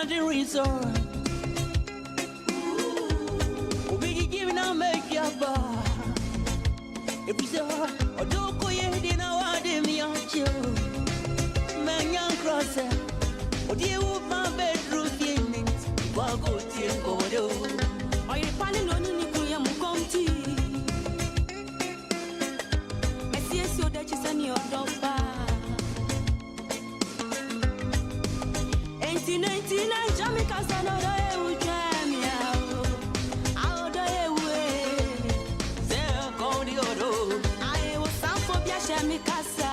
Mountain Resort. We giving a make your bar. If we saw or do go ye dinner, what them young chill. Man, young crosser. Or dear with my bedroom feelings. Go go till Kodzo. Are you planning on Nicoya Mukomti? Messi, so that you send your dog bar. 1999, Jamaica, Sanada, who jam me out. Out the way, there go the other. I was some for Biashamicasa.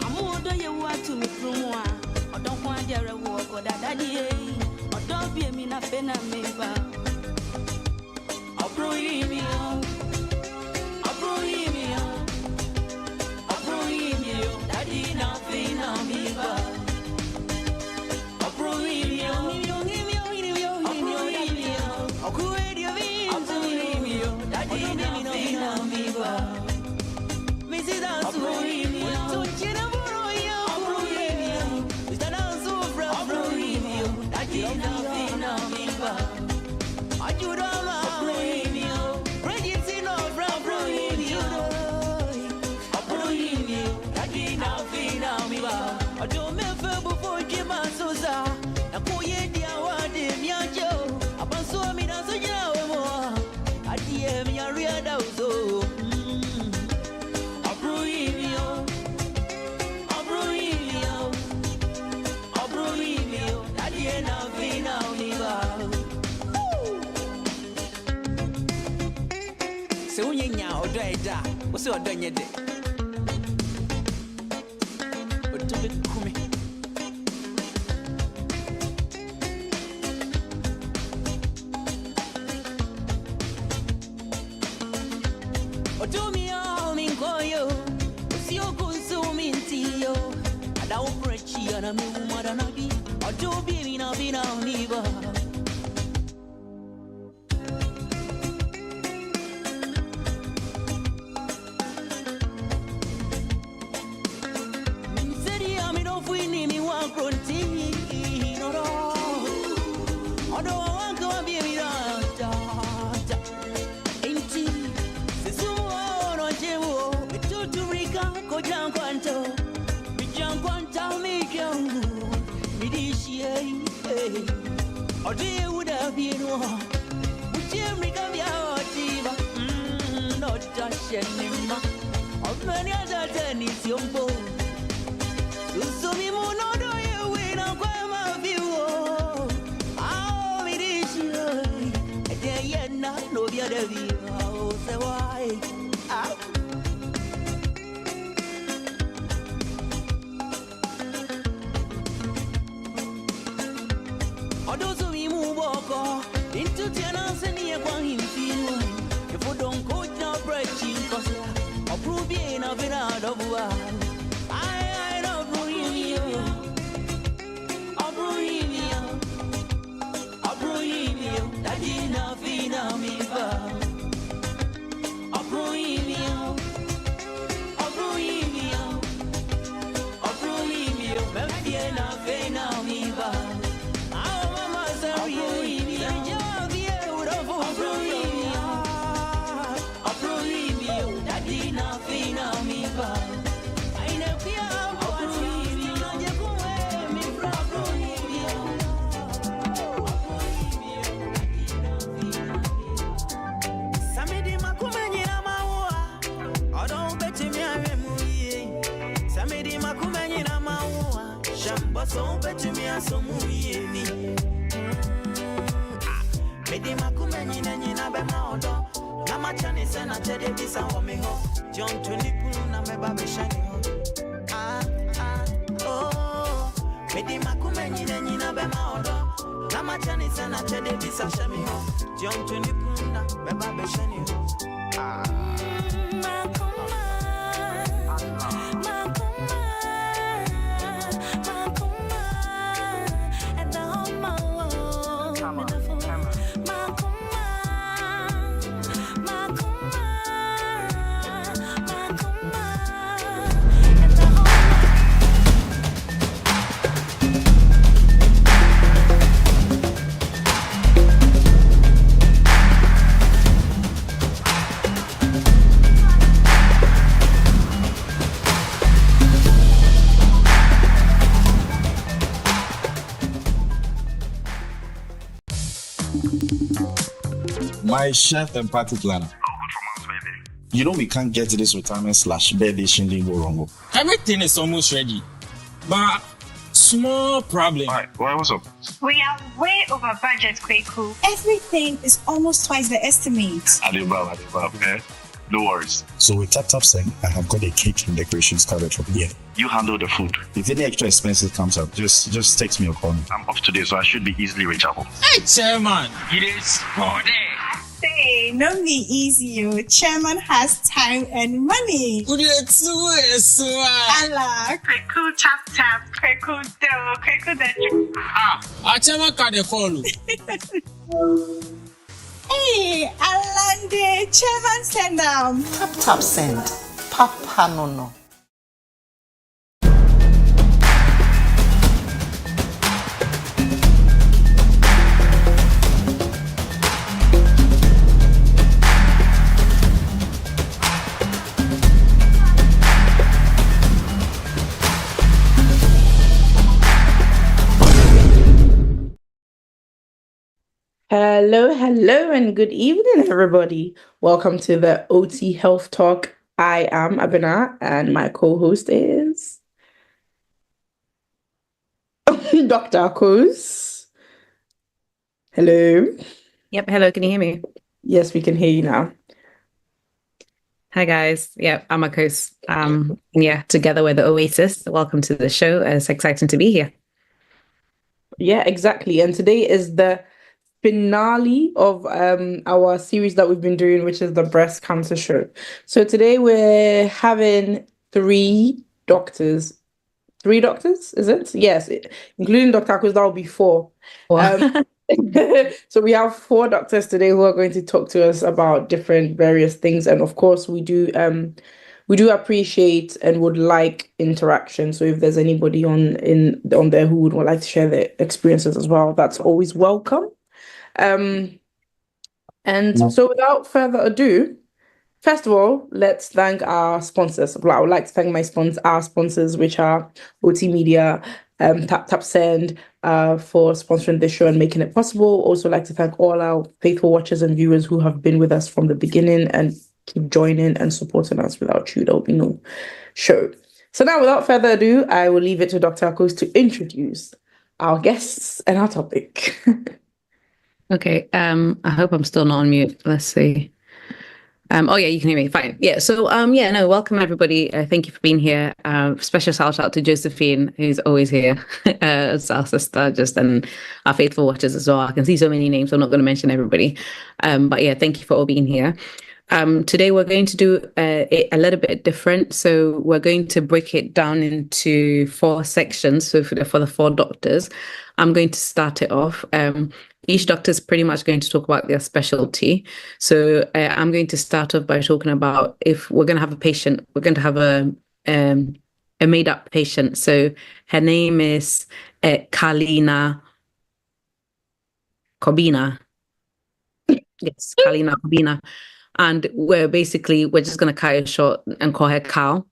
I'm more than you want to me from one. I don't want your walk or that daddy. Or don't be a mina fena member. I'll bring me out. I'll bring me out. I'll bring me out. Daddy, nothing on me, but. I don't remember before Jim and Susa. I go ye dear what him yajo. Upon so me that's a yaw. I dear me a real dozo. Abruimio. Abruimio. Abruimio. I dear now vina univa. So you nya or dry. What's your done yet? I me umara na bi adobe mi na bi na univa mi seri ami no fuini mi wa kronti no ro odo wa ko bi mi na ta enti se sumo no jewo etutu rika ko jankwanto or do you would have been one? Would you make up your diva? Not just anymore. Of many other tennis, your bow. So, me more, no, do you win on my view? How it is, I dare yet not know the other view. Oh, so why? Into tenants and near one in Fino. If you don't go to breaking, cause I'll prove you in a bit out of one. I don't bring you. I'll bring you. I'll bring you. That is nothing on me, but I'll bring you. I'll bring you. I'll bring you. Maybe nothing on me, but so bet me a so muyeni mede makumeni na nyina be ma odo na ma chane se na tede bisa ho me ho John 20 na me ba be shani ho oh mede makumeni na nyina be ma odo na ma chane se na tede bisa shami ho John 20 na me ba be shani ho My chef and party planner. You know we can't get to this retirement/birthday shindig go wrong. Everything is almost ready, but small problem. Why, what's up? We are way over budget, Kweku. Everything is almost twice the estimate. Alibaba, okay? No worries. So with Tap Saying, I have got a catering decorations covered from here. You handle the food. If any extra expenses comes up, just text me or call me. I'm off today, so I should be easily reachable. Hey, chairman, it is for there. Say, no be easy, you. Chairman has time and money. Would you so Allah. Kweku tap, Kweku do, Kweku do. our chairman can call you. Hey, Alande, Chairman send them. Tap send. Papa no. Hello, and good evening, everybody. Welcome to the OT Health Talk. I am Abina, and my co-host is Dr. Akos. Hello. Yep. Hello. Can you hear me? Yes, we can hear you now. Hi, guys. Yep. I'm Akos. Yeah, together with the Oasis. Welcome to the show. It's exciting to be here. Yeah, exactly. And today is the finale of our series that we've been doing, which is the breast cancer show. So today we're having three doctors, is it? Yes, including Dr. Akos, that will be four. Wow. So we have four doctors today who are going to talk to us about different various things, and of course we do appreciate and would like interaction. So if there's anybody on there who would like to share their experiences as well, that's always welcome. So without further ado, first of all, let's thank our sponsors. Well, I would like to thank our sponsors, which are OT Media, Tap Send, for sponsoring this show and making it possible. Also like to thank all our faithful watchers and viewers who have been with us from the beginning and keep joining and supporting us. Without you, there will be no show. So now, without further ado, I will leave it to Dr. Akos to introduce our guests and our topic. Okay. I hope I'm still not on mute. Let's see. Oh yeah, you can hear me. Fine. Yeah. So welcome everybody. Thank you for being here. Special shout out to Josephine, who's always here. It's our sister, and our faithful watchers as well. I can see so many names, so I'm not going to mention everybody. But yeah, thank you for all being here. Today we're going to do it a little bit different. So we're going to break it down into 4 sections. So for the 4 doctors, I'm going to start it off. Each doctor is pretty much going to talk about their specialty. So I'm going to start off by talking about if we're going to have a patient, we're going to have a made-up patient. So her name is Kalina Kobina. Yes, Kalina Kobina. And we're just going to cut it short and call her Cal.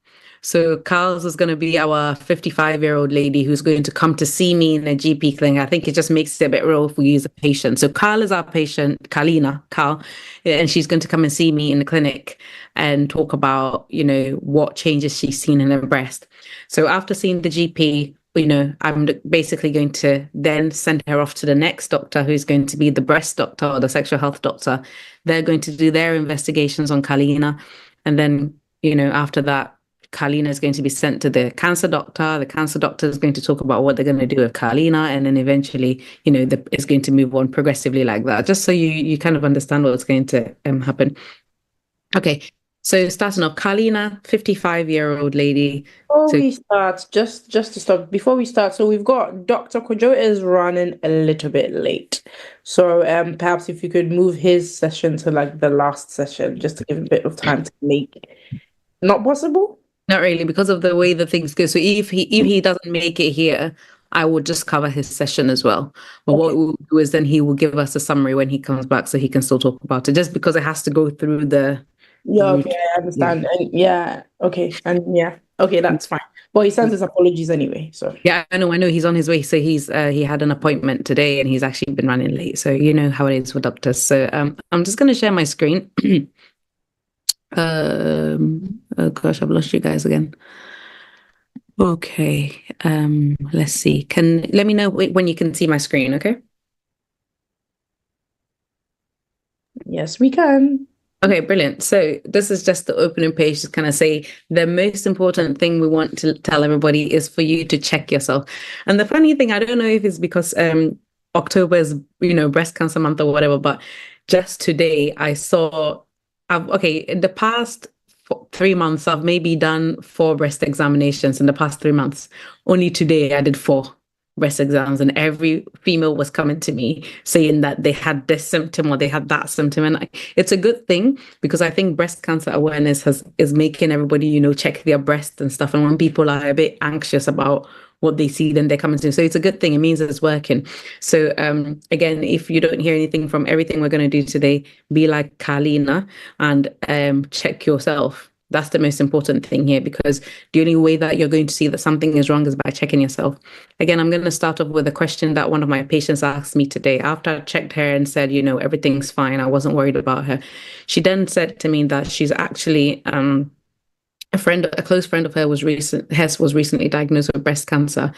So Carl's is going to be our 55-year-old lady who's going to come to see me in a GP clinic. I think it just makes it a bit real if we use a patient. So Carl is our patient, Cal, and she's going to come and see me in the clinic and talk about, what changes she's seen in her breast. So after seeing the GP, I'm basically going to then send her off to the next doctor, who's going to be the breast doctor or the sexual health doctor. They're going to do their investigations on Kalina. And then, after that, Kalina is going to be sent to the cancer doctor. The cancer doctor is going to talk about what they're going to do with Kalina. And then eventually, it's going to move on progressively like that, just so you kind of understand what's going to happen. Okay. So starting off, Kalina, 55-year-old lady. Before we start, so we've got Dr. Kodzo is running a little bit late. So perhaps if you could move his session to like the last session, just to give a bit of time to make it. Not possible? Not really, because of the way the things go. So if he doesn't make it here, I will just cover his session as well. But what we'll do is then he will give us a summary when he comes back so he can still talk about it, just because it has to go through the... Yeah, okay, I understand. Yeah. And okay, and yeah. Okay, that's fine. Well, he sends his apologies anyway. So Yeah, I know he's on his way. So he had an appointment today and he's actually been running late. So you know how it is with doctors. So I'm just gonna share my screen. Oh gosh, I've lost you guys again. Okay. Let's see. Let me know when you can see my screen, okay? yes, we can. Okay, brilliant. So this is just the opening page to kind of say the most important thing we want to tell everybody is for you to check yourself. And the funny thing, I don't know if it's because October is, breast cancer month or whatever, but just today I saw, in the past 3 months, I've maybe done 4 breast examinations in the past 3 months. Only today I did 4 breast exams, and every female was coming to me saying that they had this symptom or they had that symptom. And it's a good thing because I think breast cancer awareness is making everybody, check their breasts and stuff. And when people are a bit anxious about what they see, then they're coming to. So it's a good thing. It means it's working. So again, if you don't hear anything from everything we're going to do today, be like Kalina and check yourself. That's the most important thing here, because the only way that you're going to see that something is wrong is by checking yourself. Again, I'm going to start off with a question that one of my patients asked me today. After I checked her and said, everything's fine, I wasn't worried about her. She then said to me that she's actually a close friend of hers was recently diagnosed with breast cancer,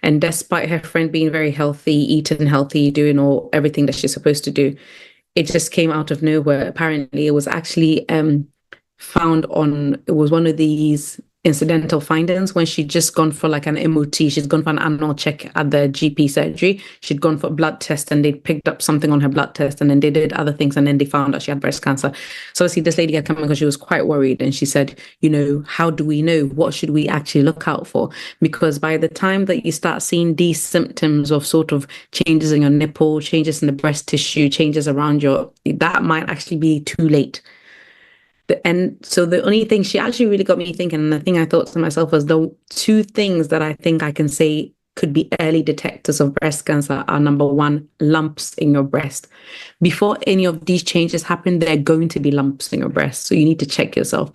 and despite her friend being very healthy, eating healthy, doing everything that she's supposed to do, it just came out of nowhere. Apparently, it was actually it was one of these incidental findings when she'd just gone for like an MOT. She'd gone for an annual check at the GP surgery. She'd gone for a blood test and they picked up something on her blood test, and then they did other things, and then they found out she had breast cancer. So obviously this lady had come because she was quite worried, and she said, how do we know? What should we actually look out for? Because by the time that you start seeing these symptoms of sort of changes in your nipple, changes in the breast tissue, changes around that might actually be too late. And so the only thing she actually really got me thinking, and the thing I thought to myself was the 2 things that I think I can say could be early detectors of breast cancer are, number 1, lumps in your breast. Before any of these changes happen, there are going to be lumps in your breast. So you need to check yourself.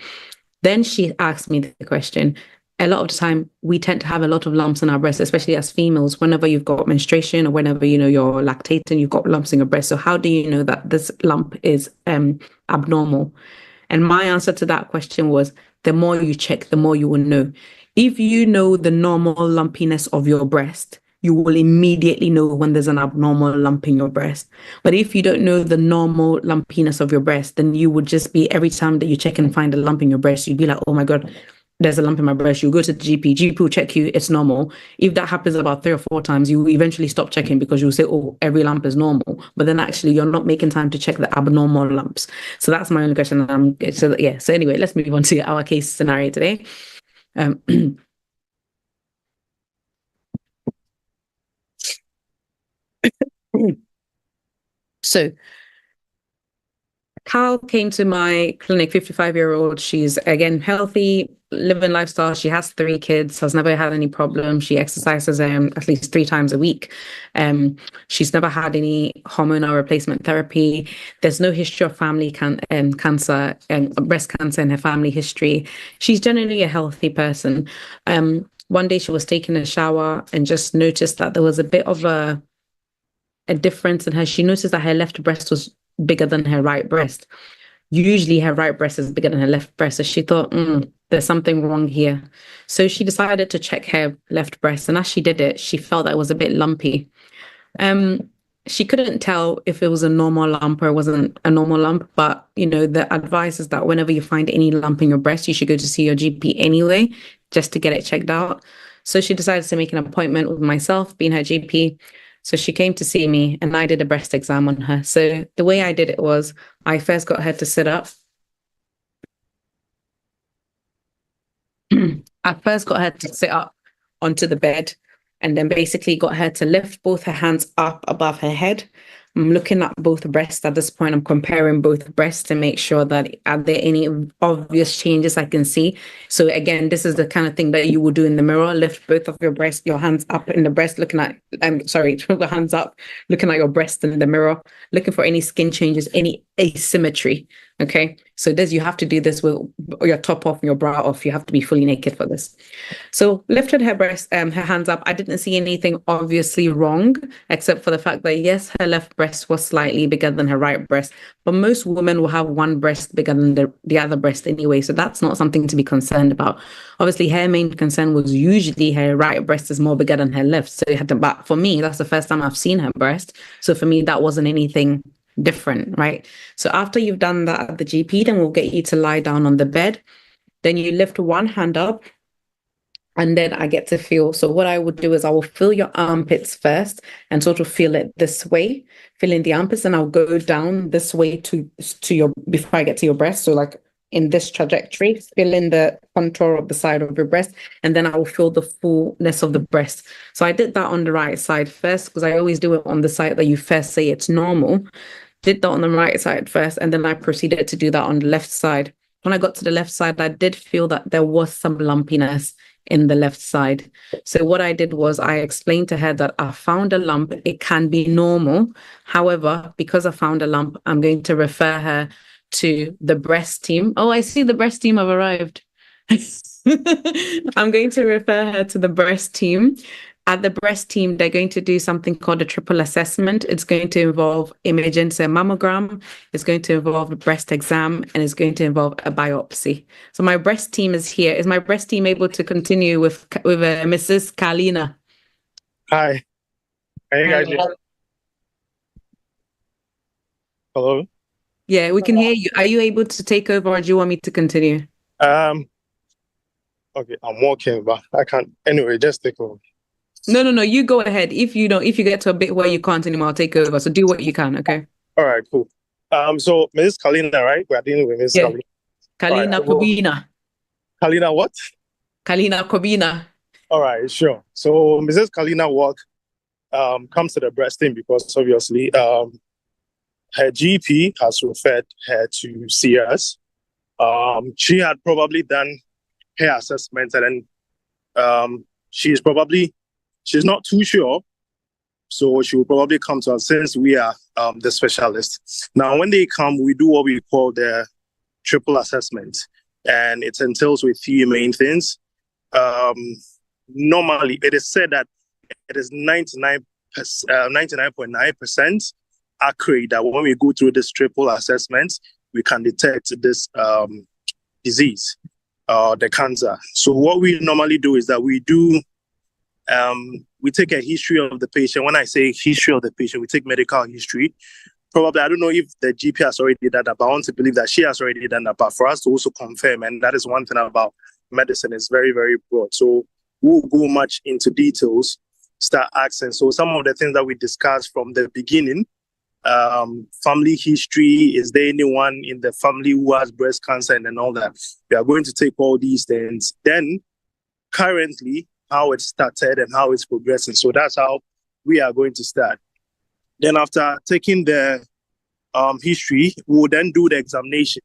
Then she asked me the question, a lot of the time we tend to have a lot of lumps in our breast, especially as females. Whenever you've got menstruation or whenever you're lactating, you've got lumps in your breast. So how do you know that this lump is abnormal? And my answer to that question was, the more you check, the more you will know. If you know the normal lumpiness of your breast, you will immediately know when there's an abnormal lump in your breast. But if you don't know the normal lumpiness of your breast, then you would just be, every time that you check and find a lump in your breast, you'd be like, oh my God, there's a lump in my breast. You go to the GP will check you, it's normal. If that happens about 3 or 4 times, you eventually stop checking because you'll say, oh, every lump is normal. But then actually you're not making time to check the abnormal lumps. So that's my only question. So anyway, let's move on to our case scenario today. So Carl came to my clinic, 55-year-old. She's, again, healthy, living lifestyle. She has 3 kids, has never had any problem. She exercises at least 3 times a week. She's never had any hormonal replacement therapy. There's no history of family cancer and breast cancer in her family history. She's generally a healthy person. One day she was taking a shower and just noticed that there was a bit of a difference in her. She noticed that her left breast was bigger than her right breast. Usually her right breast is bigger than her left breast. So she thought, there's something wrong here. So she decided to check her left breast. And as she did it, she felt that it was a bit lumpy. She couldn't tell if it was a normal lump or it wasn't a normal lump. But, the advice is that whenever you find any lump in your breast, you should go to see your GP anyway, just to get it checked out. So she decided to make an appointment with myself, being her GP. So she came to see me and I did a breast exam on her. So the way I did it was I first got her to sit up. I first got her to sit up onto the bed and then basically got her to lift both her hands up above her head. I'm looking at both breasts at this point. I'm comparing both breasts to make sure that are there any obvious changes I can see. So again, this is the kind of thing that you will do in the mirror. Lift both of your breasts, your hands up in the breast, looking at, the hands up, looking at your breast in the mirror, looking for any skin changes, any asymmetry. Okay, so this you have to do this with your top off and your bra off. You have to be fully naked for this. So lifted her her hands up. I didn't see anything obviously wrong, except for the fact that yes, her left breast was slightly bigger than her right breast. But most women will have one breast bigger than the other breast anyway. So that's not something to be concerned about. Obviously, her main concern was usually her right breast is more bigger than her left. So it had to, but for me, that's the first time I've seen her breast. So for me, that wasn't anything different, right? So after you've done that at the GP, then we'll get you to lie down on the bed. Then you lift one hand up, and then I get to feel. So what I would do is I will feel your armpits first and sort of feel it this way, feeling the armpits, and I'll go down this way to your, before I get to your breast. So like in this trajectory, feeling the contour of the side of your breast, and then I will feel the fullness of the breast. So I did that on the right side first, because I always do it on the side that you first say it's normal. Did that on the right side first, and then I proceeded to do that on the left side. When I got to the left side, I did feel that there was some lumpiness in the left side. So what I did was I explained to her that I found a lump. It can be normal. However, because I found a lump, I'm going to refer her to the breast team. Oh, I see the breast team have arrived. I'm going to refer her to the breast team. At the breast team, they're going to do something called a triple assessment. It's going to involve imaging, so a mammogram, it's going to involve a breast exam, and it's going to involve a biopsy. So my breast team is here. Is my breast team able to continue with Mrs. Kalina? Hi. Can you guys hear me? Hello? Yeah, we can hear you. Are you able to take over, or do you want me to continue? Okay, I'm walking, but I can't. Anyway, just take over. No, you go ahead. If you get to a bit where you can't anymore, I'll take over. So do what you can, okay? All right, cool. So Mrs. Kalina, right? We're dealing with Mrs. Yeah. Kalina. Kalina All right, Kobina. Kalina what? Kalina Kobina. All right, sure. So Mrs. Kalina Walk comes to the breast team because obviously her GP has referred her to see us. She had probably done her assessment, and then she's not too sure, so she will probably come to us since we are the specialists. Now, when they come, we do what we call the triple assessment, and it entails with three main things. Normally, it is said that it is 99.9% accurate that when we go through this triple assessment, we can detect this disease, the cancer. So what we normally do is that we take a history of the patient. When I say history of the patient, we take medical history. Probably, I don't know if the GP has already done that, but I want to believe that she has already done that. But for us to also confirm, and that is one thing about medicine, is very, very broad. So we'll go much into details, start asking. So some of the things that we discussed from the beginning, family history, is there anyone in the family who has breast cancer and all that? We are going to take all these things. Then currently, how it started and how it's progressing. So that's how we are going to start. Then after taking the history, we'll then do the examination.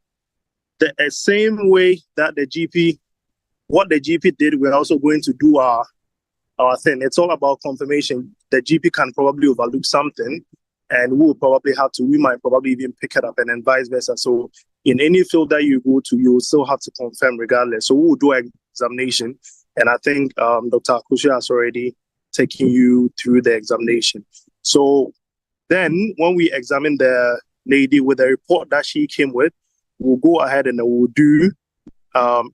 The same way that what the GP did, we're also going to do our thing. It's all about confirmation. The GP can probably overlook something, and we might probably even pick it up, and then vice versa. So in any field that you go to, you will still have to confirm regardless. So we'll do an examination. And I think Dr. Akusha has already taken you through the examination. So then when we examine the lady with the report that she came with, we'll go ahead and we'll do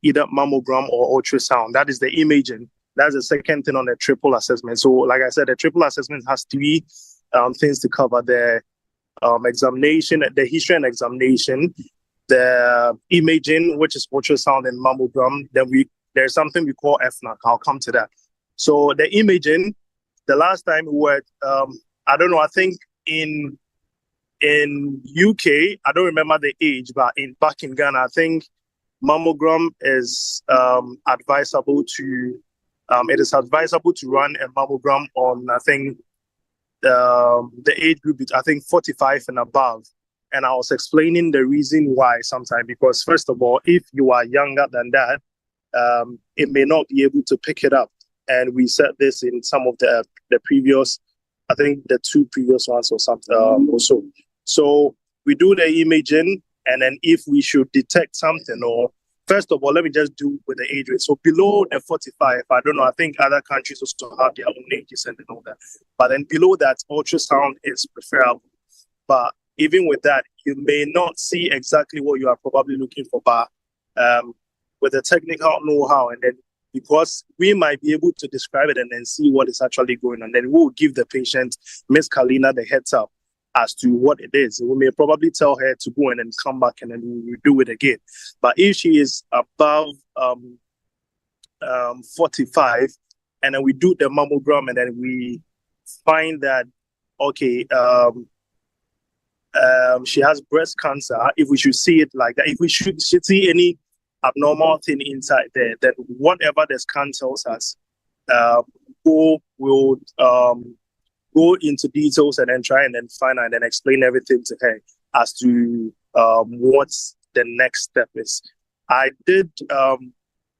either mammogram or ultrasound. That is the imaging. That's the second thing on the triple assessment. So like I said, the triple assessment has three things to cover: the examination, the history and examination, the imaging, which is ultrasound and mammogram. Then there's something we call FNAC. I'll come to that. So the imaging, the last time we were, I don't know, I think in UK, I don't remember the age, but back in Ghana, I think mammogram is advisable to run a mammogram on, I think, the age group, I think 45 and above. And I was explaining the reason why sometimes, because first of all, if you are younger than that, it may not be able to pick it up. And we said this in some of the previous, I think the two previous ones or something also. So we do the imaging, and then if we should detect something, or first of all, let me just do with the age rate. So below the 45, I don't know, I think other countries also have their own ages and all that. But then below that, ultrasound is preferable. But even with that, you may not see exactly what you are probably looking for. But with the technical know-how, and then because we might be able to describe it and then see what is actually going on, then we'll give the patient, Miss Kalina, the heads up as to what it is. We may probably tell her to go and then come back and then we'll do it again. But if she is above 45, and then we do the mammogram and then we find that, okay, she has breast cancer, if we should see it like that, if we should see any abnormal thing inside there, then whatever the scan tells us, we'll go into details and then try and then find out and then explain everything to her as to what's the next step is. I did,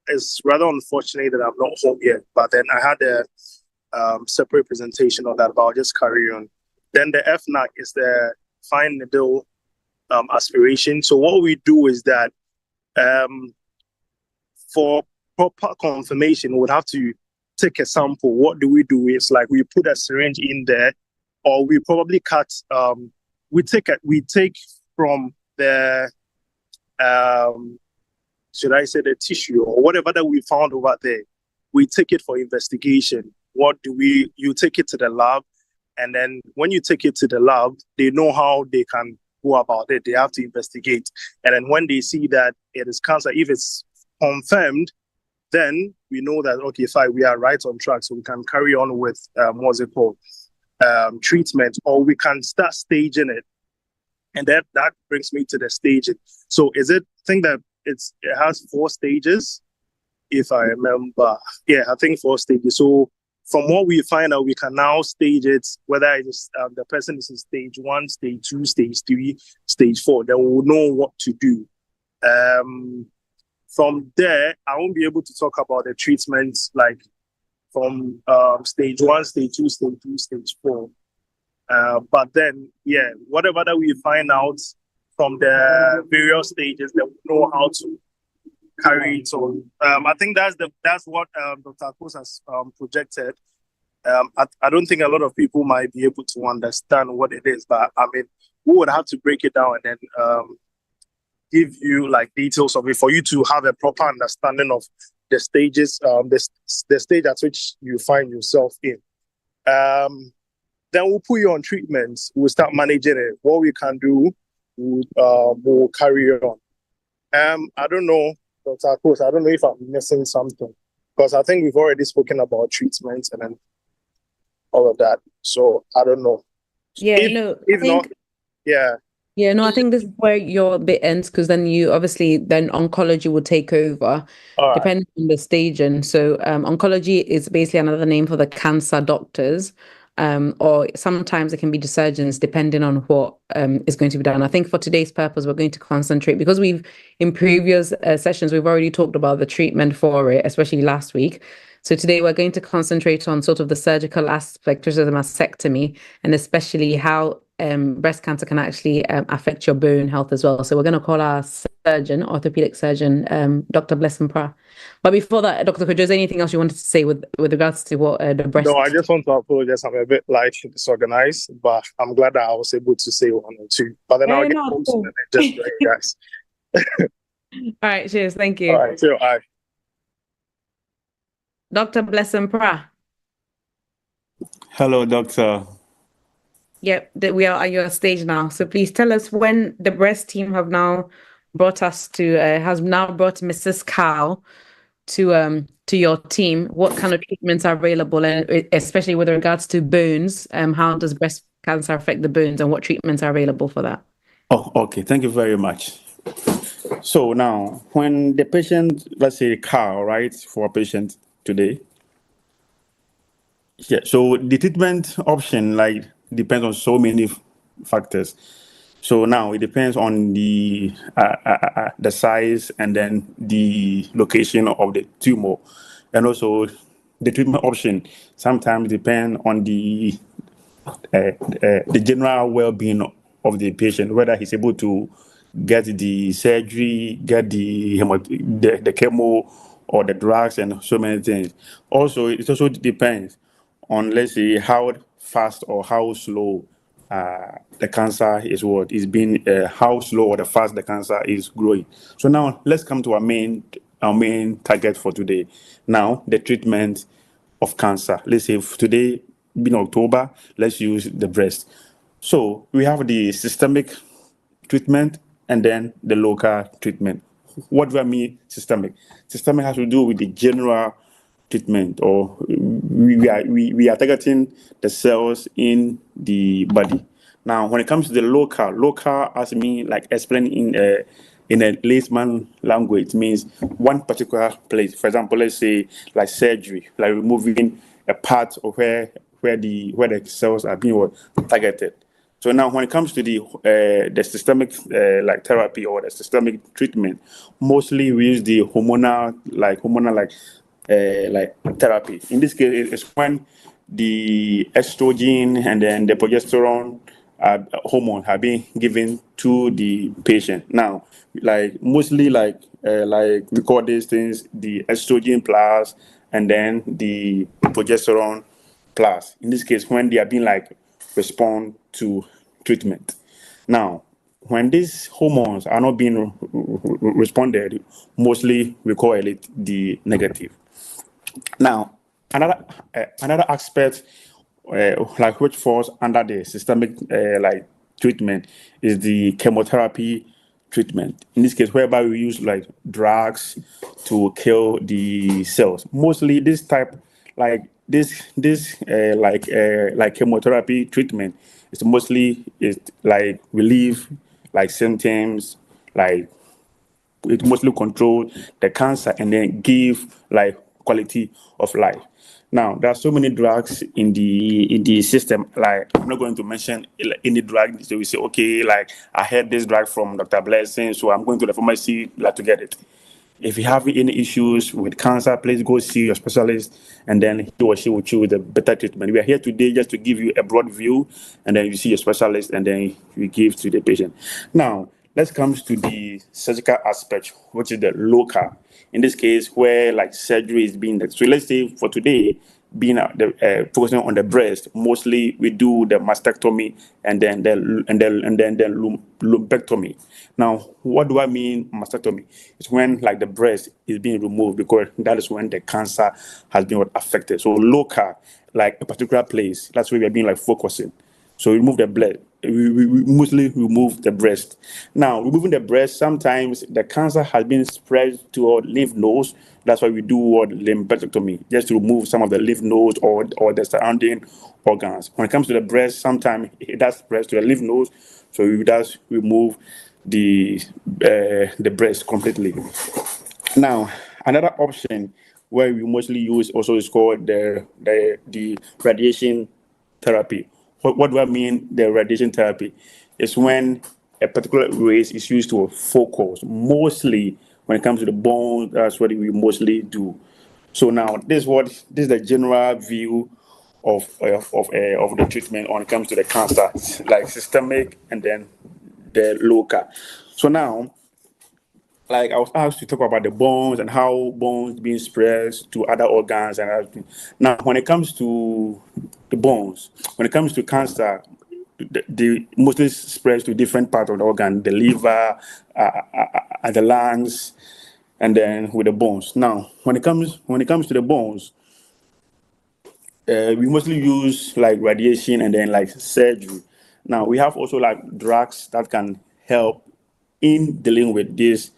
it's rather unfortunate that I'm not home yet, but then I had a separate presentation on that, but I'll just carry on. Then the FNAC is the fine needle aspiration. So what we do is that for proper confirmation, we would have to take a sample. What do? It's like we put a syringe in there, or we probably cut. We take from the should I say the tissue or whatever that we found over there. We take it for investigation. You take it to the lab, and then when you take it to the lab, they know how they can go about it. They have to investigate, and then when they see that it is cancer, if it's confirmed, then we know that, okay, fine, we are right on track, so we can carry on with what's it called, treatment, or we can start staging it. And that brings me to the staging. So I think that it has 4 stages, if I remember. Yeah, I think 4 stages. So from what we find out, we can now stage it, whether it's the person is in stage 1, stage 2, stage 3, stage 4, then we'll know what to do. From there, I won't be able to talk about the treatments like from stage 1, stage 2, stage 3, stage 4. But then, yeah, whatever that we find out from the various stages, then we know how to carry it on. I think that's what Dr. Akos has projected. I don't think a lot of people might be able to understand what it is, but I mean, we would have to break it down and then give you like details of it for you to have a proper understanding of the stages, the stage at which you find yourself in. Then we'll put you on treatments. We'll start managing it. What we can do, we'll carry on. I don't know, Dr. Akos, I don't know if I'm missing something, because I think we've already spoken about treatments and then all of that. So I don't know. Yeah, I think this is where your bit ends, because then then oncology will take over, depending on the staging. So oncology is basically another name for the cancer doctors, or sometimes it can be the surgeons, depending on what is going to be done. I think for today's purpose, we're going to concentrate, because in previous sessions, we've already talked about the treatment for it, especially last week. So today we're going to concentrate on sort of the surgical aspect, which is the mastectomy, and especially how breast cancer can actually affect your bone health as well. So we're going to call our surgeon, orthopedic surgeon, Dr. Prah. But before that, Dr. Kodzo, is there anything else you wanted to say with regards to what the breast? No, I just want to apologize. I'm a bit disorganized, but I'm glad that I was able to say 1 or 2. But then I'll get home soon and just join you guys. All right, cheers. Thank you. All right, so Dr. Prah. Hello, doctor. Yep, we are at your stage now. So please tell us when the breast team have now brought Mrs. Cow to your team. What kind of treatments are available, and especially with regards to bones, how does breast cancer affect the bones, and what treatments are available for that? Oh, okay. Thank you very much. So now, when the patient, let's say Carl, right, for a patient today. Yeah. So the treatment option depends on so many factors. So now it depends on the size and then the location of the tumor, and also the treatment option sometimes depend on the general well-being of the patient, whether he's able to get the surgery, get the the chemo or the drugs and so many things. Also, it also depends on, let's say, how fast or how slow the cancer is being, how slow or the fast the cancer is growing. So now let's come to our main target for today. Now, the treatment of cancer. Let's say today, being October, let's use the breast. So we have the systemic treatment and then the local treatment. What do I mean systemic? Systemic has to do with the general treatment, or we are targeting the cells in the body. Now, when it comes to the local as me like explain in a layman language means one particular place. For example, let's say like surgery, like removing a part of where the cells are being targeted. So now, when it comes to the systemic like therapy or the systemic treatment, mostly we use the hormonal therapy. In this case, it's when the estrogen and then the progesterone hormone have been given to the patient. Now, like mostly we call these things the estrogen plus and then the progesterone plus. In this case, when they are being respond to treatment. Now, when these hormones are not being responded, mostly we call it the negative. Now, another aspect which falls under the systemic treatment is the chemotherapy treatment. In this case, whereby we use drugs to kill the cells. Mostly this type chemotherapy treatment is mostly relieve symptoms, it mostly control the cancer and then give quality of life. Now, there are so many drugs in the system. I'm not going to mention any drug. So we say, okay, I heard this drug from Dr. Blessing, so I'm going to the pharmacy to get it. If you have any issues with cancer, please go see your specialist, and then he or she will choose the better treatment. We are here today just to give you a broad view, and then you see your specialist, and then you give to the patient. Now, let's come to the surgical aspect, which is the local. In this case, where surgery is being done. So let's say for today, being focusing on the breast, mostly we do the mastectomy and then the lumpectomy. Now, what do I mean mastectomy? It's when the breast is being removed, because that is when the cancer has been affected. So local, a particular place, that's where we are being focusing. So we remove the blood. We mostly remove the breast. Now, removing the breast, sometimes the cancer has been spread to our lymph nodes. That's why we do lumpectomy, just to remove some of the lymph nodes or the surrounding organs. When it comes to the breast, sometimes it does spread to the lymph nodes, so we does remove the breast completely. Now, another option where we mostly use also is called the radiation therapy. What do I mean, the radiation therapy? Is when a particular rays is used to focus, mostly when it comes to the bone. That's what we mostly do. So now, this is the general view of the treatment when it comes to the cancer, systemic and then the local. So now, I was asked to talk about the bones and how bones being spread to other organs and everything. Now, when it comes to the bones, when it comes to cancer, they mostly spreads to different parts of the organ, the liver, and the lungs, and then with the bones. Now, when it comes to the bones, we mostly use radiation and then surgery. Now, we have also drugs that can help in dealing with these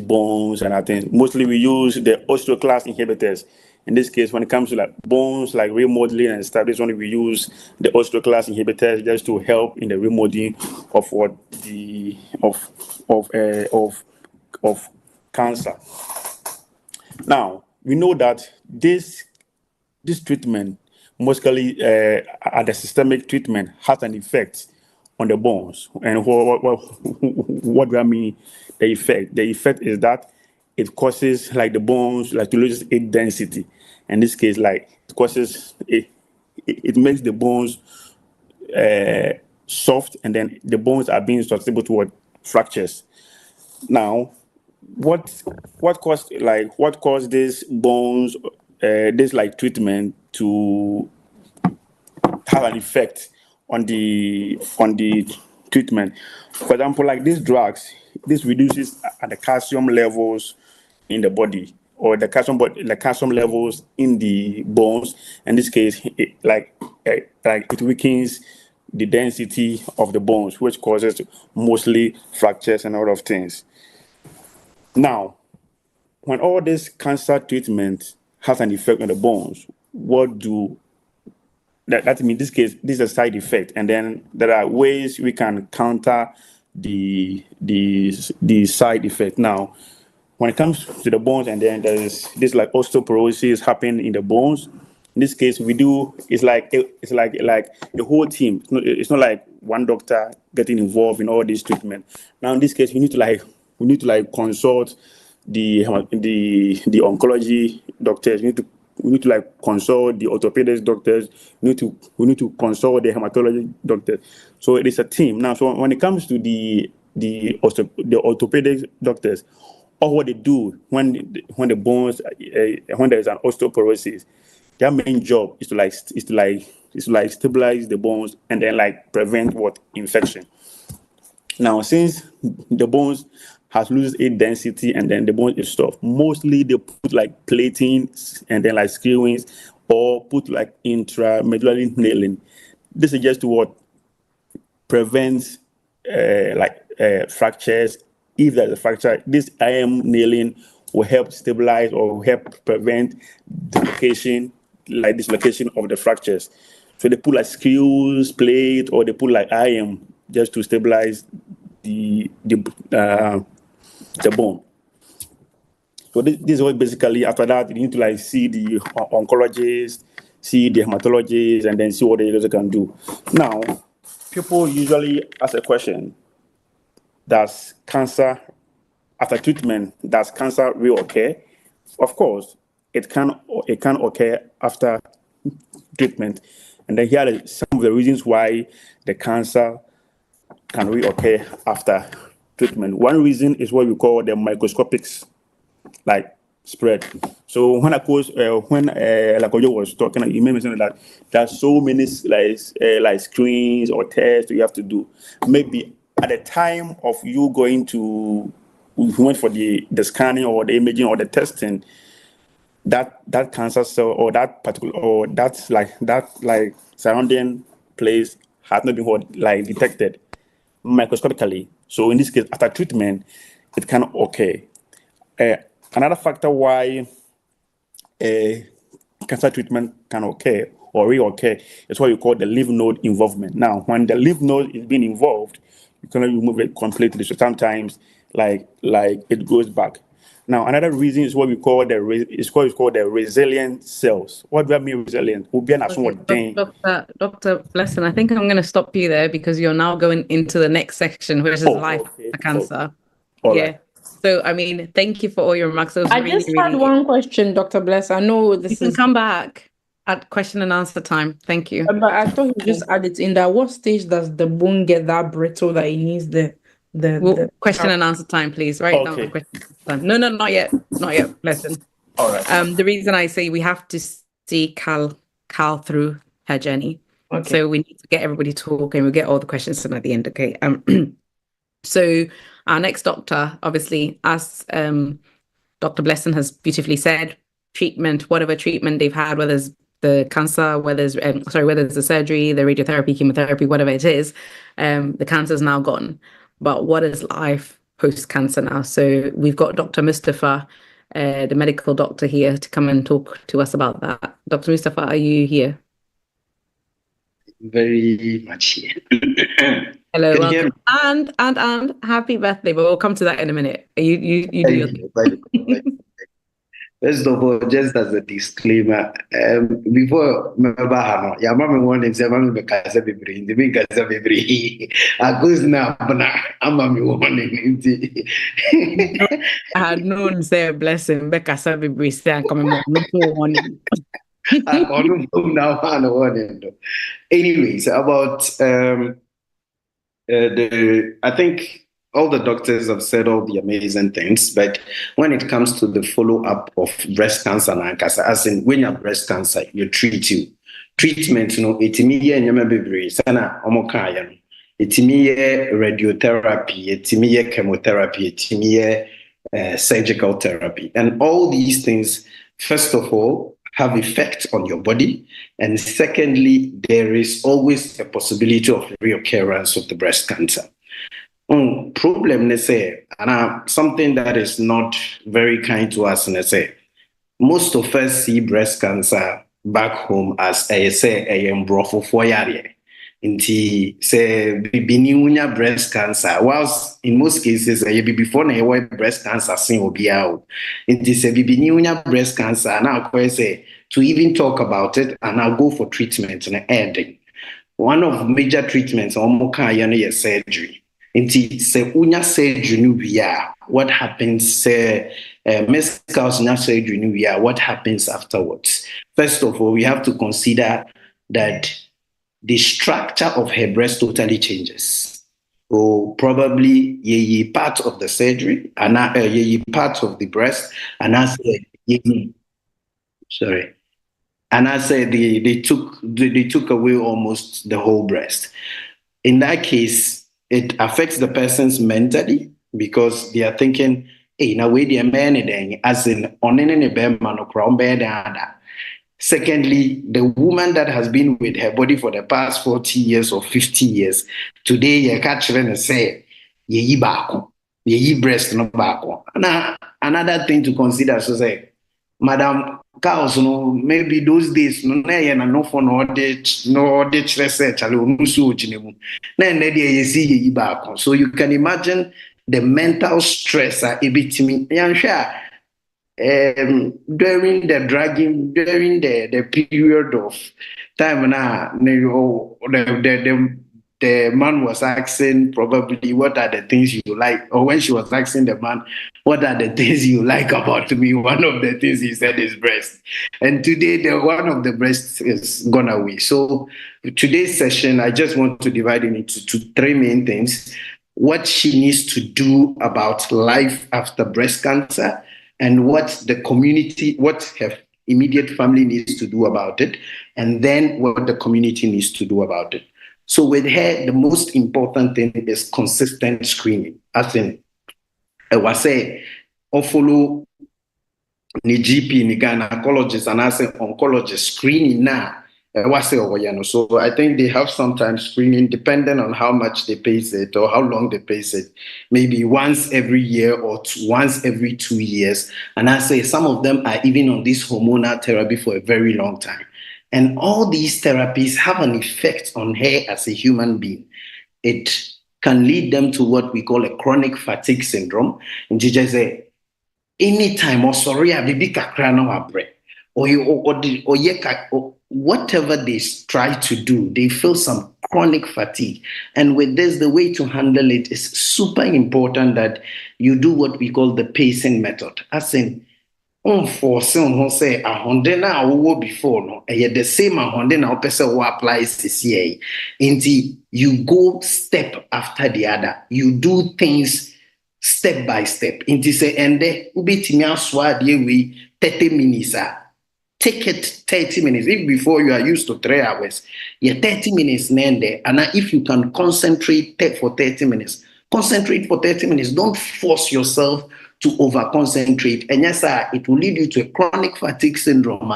bones and I think mostly we use the osteoclast inhibitors. In this case, when it comes to bones remodeling and stuff, this one we use the osteoclast inhibitors just to help in the remodeling of cancer. Now, we know that this treatment, mostly the systemic treatment, has an effect on the bones. And what do I mean? The effect. The effect is that it causes the bones to lose its density. In this case, it causes it makes the bones soft, and then the bones are being susceptible fractures. Now, what caused these bones, this like treatment to have an effect on the treatment? For example, like these drugs, this reduces the calcium levels in the body, or the calcium levels in the bones. In this case, it weakens the density of the bones, which causes mostly fractures and a lot of things. Now, when all this cancer treatment has an effect on the bones, what do that means? In this case, this is a side effect, and then there are ways we can counter the side effect. Now, when it comes to the bones, and then there's this like osteoporosis happening in the bones. In this case, it's like the whole team. It's not like one doctor getting involved in all this treatment. Now, in this case, we need to consult the oncology doctors. We need to like consult the orthopedic doctors. We need to consult the hematology doctors. So it is a team. Now, so when it comes to the orthopedic doctors, or what they do when the bones when there is an osteoporosis, their main job is to stabilize the bones and then like prevent infection. Now, since the bones has loses its density and then the bone is soft, mostly they put like plating and then like screwings, or put like intramedullary nailing. This is just what prevents fractures. If there's a fracture, this IM nailing will help stabilize or help prevent dislocation of the fractures. So they put like screws, plate, or they put like IM just to stabilize the bone. So this is what basically, after that, you need to like see the oncologist, see the hematologist, and then see what they can do. Now, people usually ask a question: does cancer, after treatment, does cancer reoccur? Of course, it can occur after treatment. And then here are some of the reasons why the cancer can reoccur after treatment. One reason is what we call the microscopic spread. So when Kodzo was talking, you mentioned that there are so many screens or tests you have to do. Maybe at the time of you went for the scanning or the imaging or the testing, that cancer cell or that particular or that surrounding place has not been detected microscopically. So in this case, after treatment, it can occur. Another factor why cancer treatment can occur or reoccur is what you call the lymph node involvement. Now, when the lymph node is being involved, you cannot remove it completely. So sometimes, it goes back. Now, another reason is what we call the resilient cells. What do I mean resilient? Dr. Blessing, I think I'm going to stop you there because you're now going into the next section, which is life after cancer. Right. So, I mean, thank you for all your remarks. I just had one question, Dr. Bless. I know this can come back at question and answer time. Thank you. But I thought you just added in that. What stage does the bone get that brittle that it needs the question and answer time, please. Write down the question time. No, not yet. Not yet. Blessing. All right. The reason I say we have to see Cal through her journey. Okay. So we need to get everybody talking. We'll get all the questions in at the end. Okay. So our next doctor, obviously, as Dr. Blessing has beautifully said, treatment, whatever treatment they've had, whether it's the cancer, whether it's the surgery, the radiotherapy, chemotherapy, whatever it is, the cancer is now gone. But what is life post-cancer now? So we've got Dr. Mustapha, the medical doctor here, to come and talk to us about that. Dr. Mustapha, are you here? Very much here. Hello, welcome. And happy birthday, but we'll come to that in a minute. You do your thing. First of all, just as a disclaimer, before Mabahano, Yamama wanted to say, Mamma Casa Bibri, the big Casa Bibri, I goes now, I'm a warning. I had known, say, blessing, Becca Bibri, say, coming more, no warning. Anyways, about I think all the doctors have said all the amazing things, but when it comes to the follow-up of breast cancer, as in when you have breast cancer, you treat you. Treatment, it's me and your sana omokaya. It's me radiotherapy, it's me chemotherapy, it's me surgical therapy. And all these things, first of all, have effect on your body. And secondly, there is always a possibility of reoccurrence of the breast cancer. Problem, let's say, and something that is not very kind to us, let's say, most of us see breast cancer back home as a brofo foyare. Inti say bibini breast cancer. Whilst in most cases, before na breast cancer sin obiao. Inti say bibini breast cancer. Now I say to even talk about it and I'll go for treatment and ending. One of major treatments is surgery. Inti say unya surgery what happens? Medical surgery what happens afterwards? First of all, we have to consider that the structure of her breast totally changes. Or probably ye part of the surgery and ye part of the breast, and I said sorry. And I said they took away almost the whole breast. In that case, it affects the person's mentally because they are thinking, hey, now wait a minute, as in on any bed man or crown bed. Secondly, the woman that has been with her body for the past 40 years or 50 years, today you catch them and say, ye bako, ye breast no bako. Another thing to consider, so say, Madam Cows, maybe those days, no for no audit research, so you can imagine the mental stress a bit me. During the dragging, during the period of time now, the man was asking probably what are the things you like, or when she was asking the man, what are the things you like about me? One of the things he said is breast. And today, one of the breasts is gone away. So today's session, I just want to divide it into three main things. What she needs to do about life after breast cancer, and what the community, what her immediate family needs to do about it, and then what the community needs to do about it. So with her, the most important thing is consistent screening. As in, I was say, follow the GP, the gynecologist, and I say oncologist screening now. So I think they have sometimes screening depending on how much they pace it or how long they pace it, maybe once every year or once every 2 years. And I say some of them are even on this hormonal therapy for a very long time. And all these therapies have an effect on her as a human being. It can lead them to what we call a chronic fatigue syndrome. And you just say, anytime or sorry, I be kakra no breath. Or whatever they try to do, they feel some chronic fatigue. And with this, the way to handle it is super important that you do what we call the pacing method. As in, say a hundred now before no, the same a hundred now person who applies this year. You go step after the other. You do things step by step. Inti say ende ubitimi aswa die we 30 minutes. Take it 30 minutes. If before you are used to 3 hours, you're 30 minutes there. And if you can concentrate for 30 minutes, concentrate for 30 minutes. Don't force yourself to over-concentrate. And yes, sir, it will lead you to a chronic fatigue syndrome.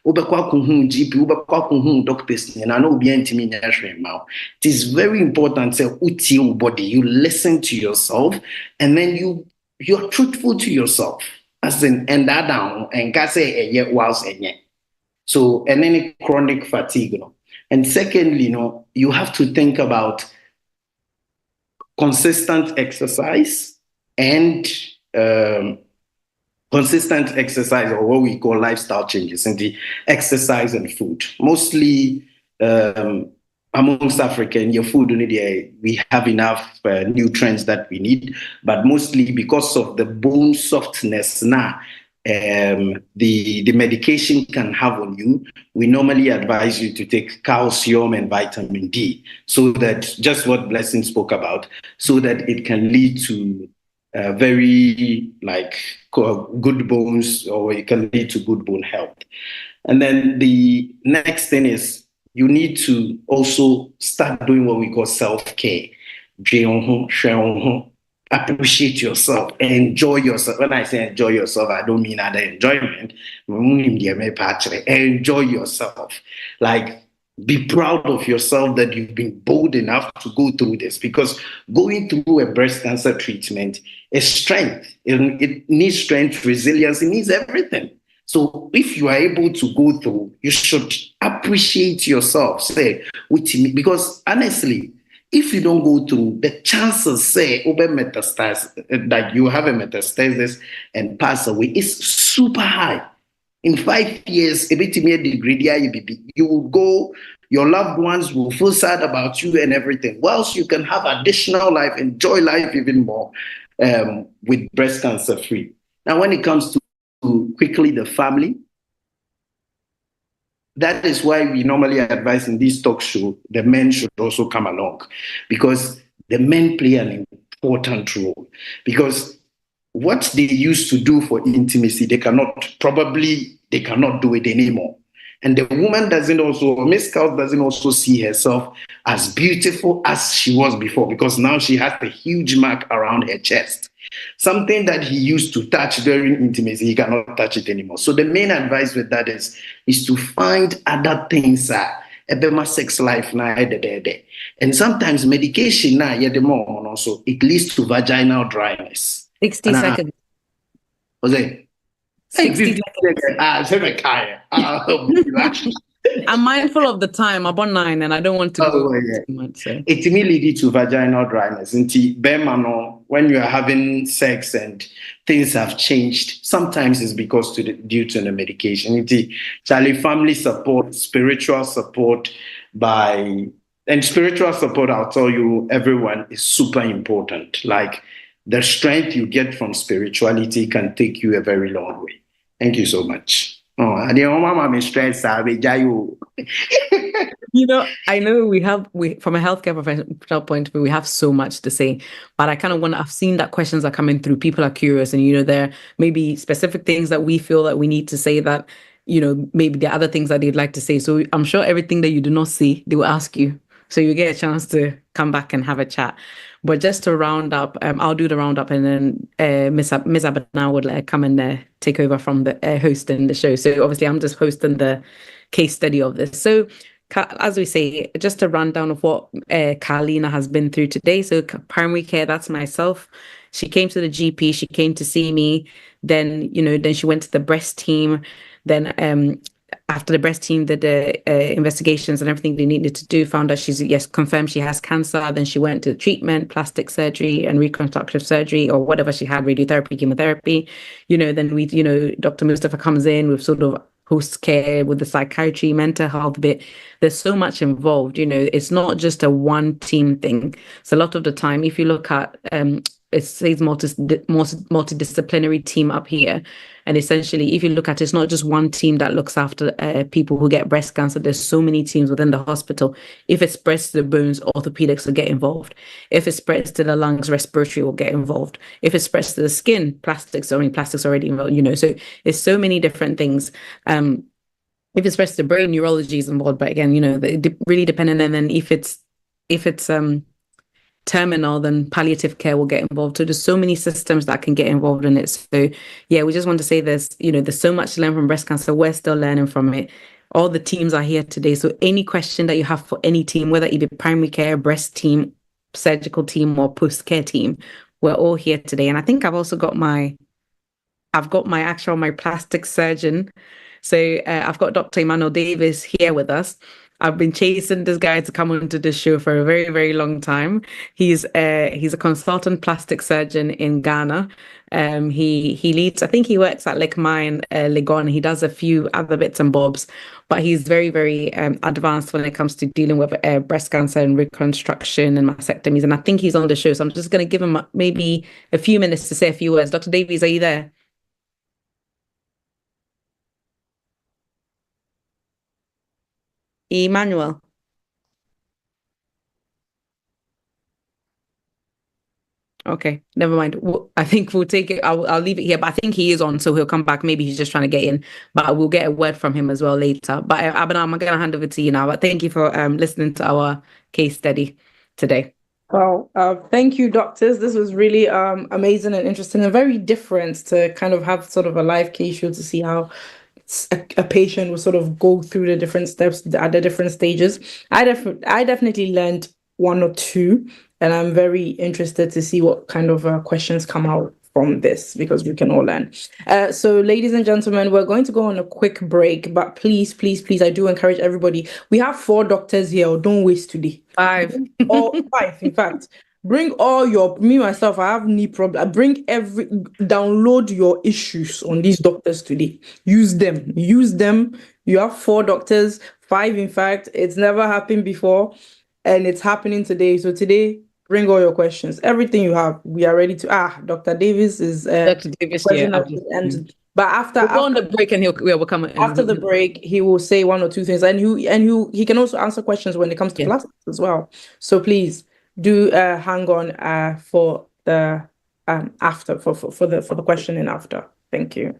GP, doctors, and I know it is very important to body. You listen to yourself and then you're truthful to yourself. As in, and that down and can say a year whilst a year. So, and any chronic fatigue. And secondly, you have to think about consistent exercise and consistent exercise, or what we call lifestyle changes in the exercise and food. Mostly amongst African, your food, we have enough nutrients that we need, but mostly because of the bone softness now, the medication can have on you, we normally advise you to take calcium and vitamin D, so that, just what Blessing spoke about, so that it can lead to very good bones, or it can lead to good bone health. And then the next thing is you need to also start doing what we call self-care. Appreciate yourself, enjoy yourself. When I say enjoy yourself, I don't mean other enjoyment. Enjoy yourself. Like, be proud of yourself that you've been bold enough to go through this, because going through a breast cancer treatment is strength. It needs strength, resilience, it needs everything. So if you are able to go through, you should appreciate yourself. Say, because honestly, if you don't go through, the chances say metastasis, that you have a metastasis and pass away, is super high. In 5 years, you will go, your loved ones will feel sad about you and everything. Whilst you can have additional life, enjoy life even more with breast cancer free. Now, when it comes to quickly the family, that is why we normally advise in this talk show, the men should also come along, because the men play an important role. Because what they used to do for intimacy, they cannot do it anymore. And the woman Miss Cow doesn't also see herself as beautiful as she was before, because now she has a huge mark around her chest. Something that he used to touch during intimacy, he cannot touch it anymore. So the main advice with that is to find other things, sex life now, and sometimes medication now, also it leads to vaginal dryness. 60 seconds. Was it? 60 seconds. I'm mindful of the time. I'm on 9 and I don't want to go too much. So. It may lead to vaginal dryness. When you are having sex and things have changed, sometimes it's because due to the medication. Family support, spiritual support, spiritual support, I'll tell you, everyone, is super important. Like, the strength you get from spirituality can take you a very long way. Thank you so much. I know we from a healthcare professional point of view, we have so much to say, but I kind of I've seen that questions are coming through. People are curious, and there may be specific things that we feel that we need to say that, maybe there are other things that they'd like to say. So I'm sure everything that you do not see, they will ask you. So you get a chance to come back and have a chat. But just to round up, I'll do the roundup, and then Miss Abana would come and take over from the hosting the show. So obviously, I'm just hosting the case study of this. So as we say, just a rundown of what Carlina has been through today. So primary care, that's myself. She came to the GP. She came to see me. Then then she went to the breast team. Then after the breast team did the investigations and everything they needed to do, found out she's confirmed she has cancer. Then she went to treatment, plastic surgery and reconstructive surgery, or whatever she had, radiotherapy, chemotherapy. Then we, Dr. Mustapha comes in with sort of post care with the psychiatry, mental health bit. There's so much involved. It's not just a one team thing. So a lot of the time, if you look at it says multidisciplinary team up here. And essentially, if you look at it, it's not just one team that looks after people who get breast cancer. There's so many teams within the hospital. If it spreads to the bones, orthopedics will get involved. If it spreads to the lungs, respiratory will get involved. If it spreads to the skin, plastics already involved, so there's so many different things. If it spreads to the brain, neurology is involved. But again, really dependent. And then if it's terminal, then palliative care will get involved. So there's so many systems that can get involved in it. So yeah, we just want to say there's so much to learn from breast cancer. We're still learning from it. All the teams are here today. So any question that you have for any team, whether it be primary care, breast team, surgical team, or post-care team, we're all here today. And I think I've also got my plastic surgeon. So I've got Dr. Emmanuel Davis here with us. I've been chasing this guy to come onto this show for a very, very long time. He's a consultant plastic surgeon in Ghana. He leads, I think he works at Lekmai and Legon. He does a few other bits and bobs, but he's very, very advanced when it comes to dealing with breast cancer and reconstruction and mastectomies. And I think he's on the show. So I'm just going to give him maybe a few minutes to say a few words. Dr. Davies, are you there? Emmanuel. Okay, never mind. I think we'll take it. I'll leave it here, but I think he is on, so he'll come back. Maybe he's just trying to get in, but we'll get a word from him as well later. But Abana, I'm going to hand over to you now. But thank you for listening to our case study today. Well, thank you, doctors. This was really amazing and interesting and very different to kind of have sort of a live case show to see how a patient will sort of go through the different steps at the different stages. I definitely learned one or two, and I'm very interested to see what kind of questions come out from this, because we can all learn. So ladies and gentlemen, we're going to go on a quick break, but please, I do encourage everybody. We have 4 doctors here. Don't waste today. 5 or 5, in fact. Bring all myself, I have knee problem. Download your issues on these doctors today. Use them. You have 4 doctors, 5, in fact. It's never happened before, and it's happening today. So today, bring all your questions. Everything you have, we are ready to. Dr. Davis is. Dr. Davis, yeah. But after we'll go on the break, and we'll come after the break. He will say 1 or 2 things, and he can also answer questions when it comes to plastics as well. So please do hang on for the after for the questioning after. Thank you.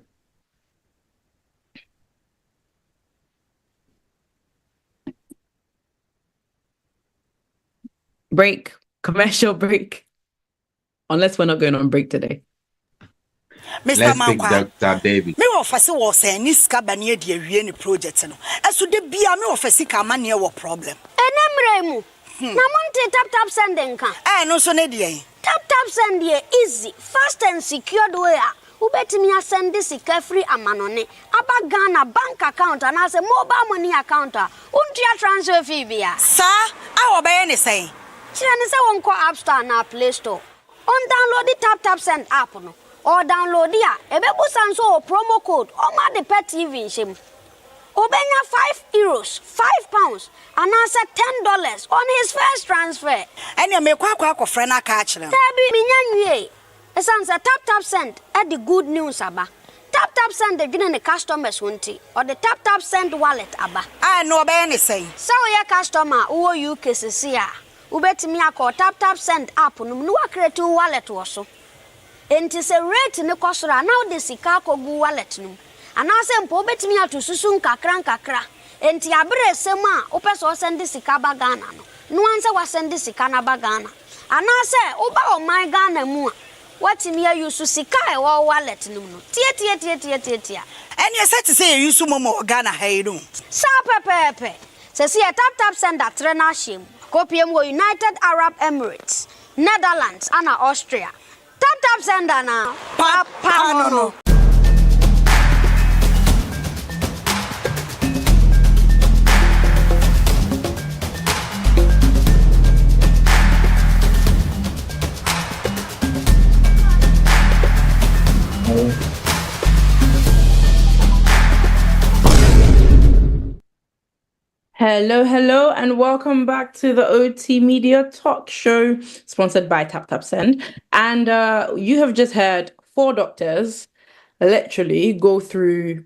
Break. Commercial break. Unless we're not going on break today. Mr. Dr. David. Me offer was a niska bania de awie project no. Eso de bia me offer sika mane wo problem. Enemremu. Na monte tap sending kan. No so ne de. Tap send dey easy, fast and secured way. Ubetimi send this sika free amanone. Aba Ghana bank account and as a mobile money account. Untia transfer fee bia. Sir, I obey any say. Chirani say won call App Store na Play Store. On download the tap send app no. Or download ya. Ebebu sanso promo code. Oma the pet TV shim. Obenya €5, £5, and answer $10 on his first transfer. And you make kwa friend a catch them. Tabi minyanwe. Esansa tap send at the good news aba. Tap send the the customers won't or the tap send wallet aba. I know about anything. So your customer who you cases here. Ubetimi akọ tap send app no no create wallet woso. Enti se rate ne kosora now the sika ko gu wallet no. Anase mpo betimi atu susu nkakra. Enti abre sem a opeso send sika ba Ghana no. No anse wa send sika na ba Ghana. Anase oba o my Ghana mu a watimi use sika e wo wallet no no. Tie. And you said to say you use momo Ghana hey no. Sa pepe. Se see tap send that trainer shim. Kopium wo United Arab Emirates, Netherlands, and Austria. Tap sender now. Papa no. Hello, and welcome back to the OT Media Talk Show, sponsored by Tap Send. And you have just heard 4 doctors literally go through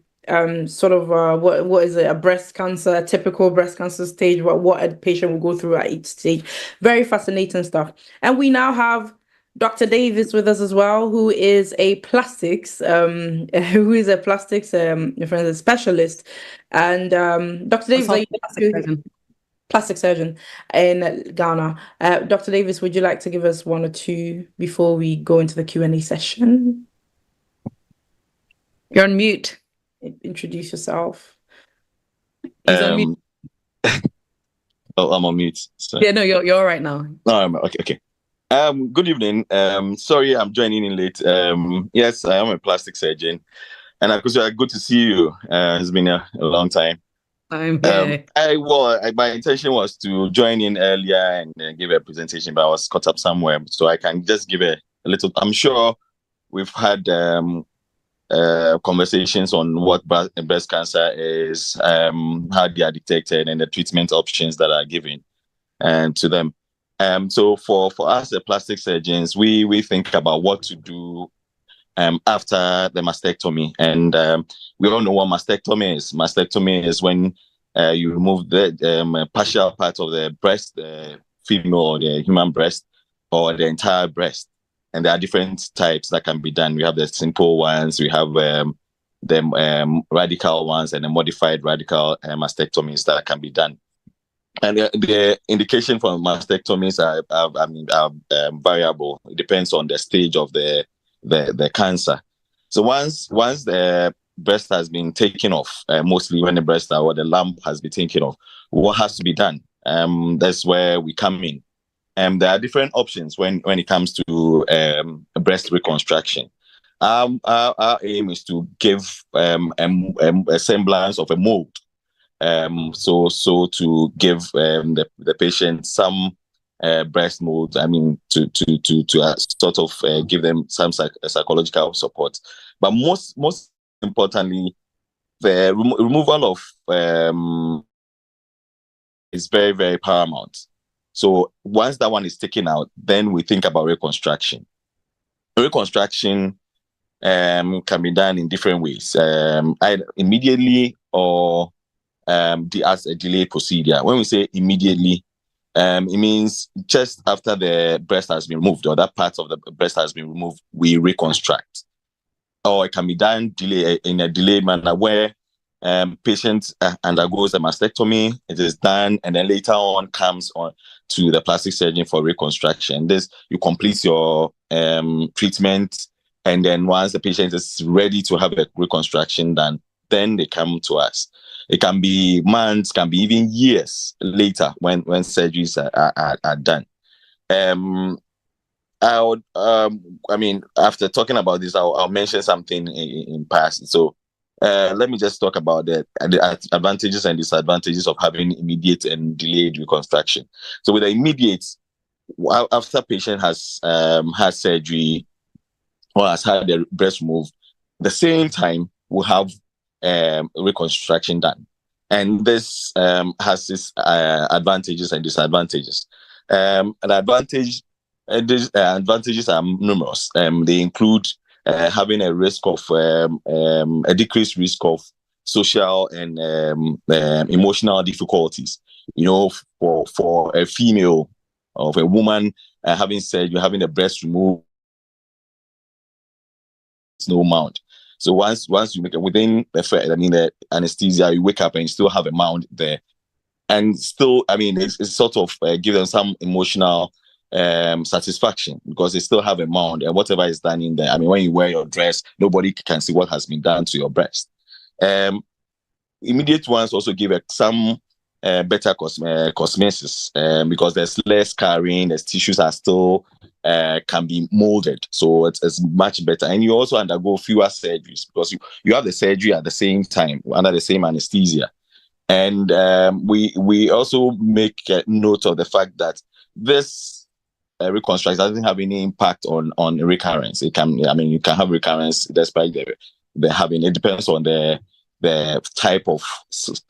sort of what is it, a typical breast cancer stage, what a patient will go through at each stage. Very fascinating stuff. And we now have Dr. Davis with us as well, who is a plastics specialist. And Dr. Davis, are you plastic surgeon in Ghana. Dr. Davis, would you like to give us 1 or 2 before we go into the Q&A session? You're on mute. Introduce yourself. He's on mute. Oh, I'm on mute. So. Yeah, no, you're all right now. No, okay. Good evening. Sorry, I'm joining in late. Yes, I am a plastic surgeon, and of course, good to see you. It's been a long time. My intention was to join in earlier and give a presentation, but I was caught up somewhere, so I can just give a little. I'm sure we've had conversations on what breast cancer is, how they are detected, and the treatment options that are given to them. So for us, the plastic surgeons, we think about what to do after the mastectomy. And we all know what mastectomy is. Mastectomy is when you remove the partial part of the breast, female or the human breast, or the entire breast. And there are different types that can be done. We have the simple ones, we have the radical ones, and the modified radical mastectomies that can be done. And the indication for mastectomies are variable. It depends on the stage of the cancer. So once the breast has been taken off, mostly when the breast or the lump has been taken off, what has to be done? That's where we come in. There are different options when it comes to breast reconstruction. Our aim is to give a semblance of a mold. So to give the patient some breast mold, to sort of give them some psychological support. But most importantly, the removal of is very, very paramount. So once that one is taken out, then we think about reconstruction. Reconstruction can be done in different ways, either immediately or as a delayed procedure. When we say immediately, it means just after the breast has been removed or that part of the breast has been removed, we reconstruct. Or it can be done in a delayed manner where patient undergoes a mastectomy, it is done, and then later on comes on to the plastic surgeon for reconstruction. This, you complete your treatment, and then once the patient is ready to have a reconstruction done, then they come to us. It can be months, can be even years later when surgeries are done. After talking about this, I'll mention something in passing. So let me just talk about the advantages and disadvantages of having immediate and delayed reconstruction. So with the immediate, after patient has had surgery or has had the breast removed, the same time we'll have reconstruction done. And this has its advantages and disadvantages. Advantages are numerous. They include having a risk of a decreased risk of social and emotional difficulties. For a female or a woman having surgery, having a breast removed, no mound. So once you make it within the anesthesia, you wake up and you still have a mound there, and still, it's sort of give them some emotional satisfaction because they still have a mound, and whatever is done in there. When you wear your dress, nobody can see what has been done to your breast. Immediate ones also give some better cosmesis because there's less scarring, the tissues are still can be molded, so it's much better. And you also undergo fewer surgeries because you have the surgery at the same time under the same anesthesia. And we also make a note of the fact that this reconstruction doesn't have any impact on recurrence. It can, you can have recurrence despite the having. It depends on the type of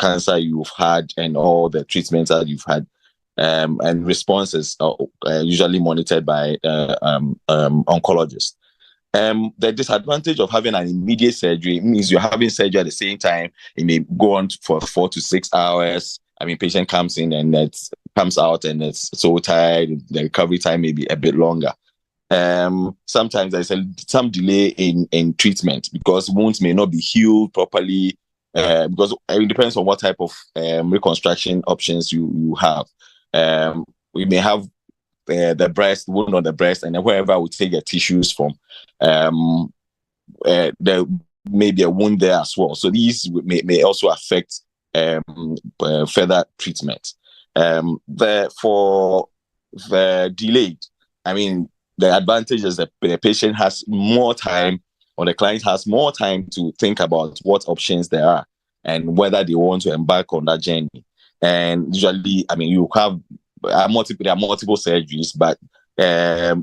cancer you've had and all the treatments that you've had. And responses are usually monitored by oncologists. The disadvantage of having an immediate surgery means you're having surgery at the same time. It may go on for 4 to 6 hours. Patient comes in and it comes out and it's so tired. The recovery time may be a bit longer. Sometimes there's some delay in treatment because wounds may not be healed properly. Because it depends on what type of reconstruction options you have. We may have the breast, wound on the breast, and then wherever we take the tissues from, there may be a wound there as well. So these may also affect further treatment. For the delayed, the advantage is that the patient has more time, or the client has more time to think about what options there are and whether they want to embark on that journey. And usually, you have there are multiple surgeries, but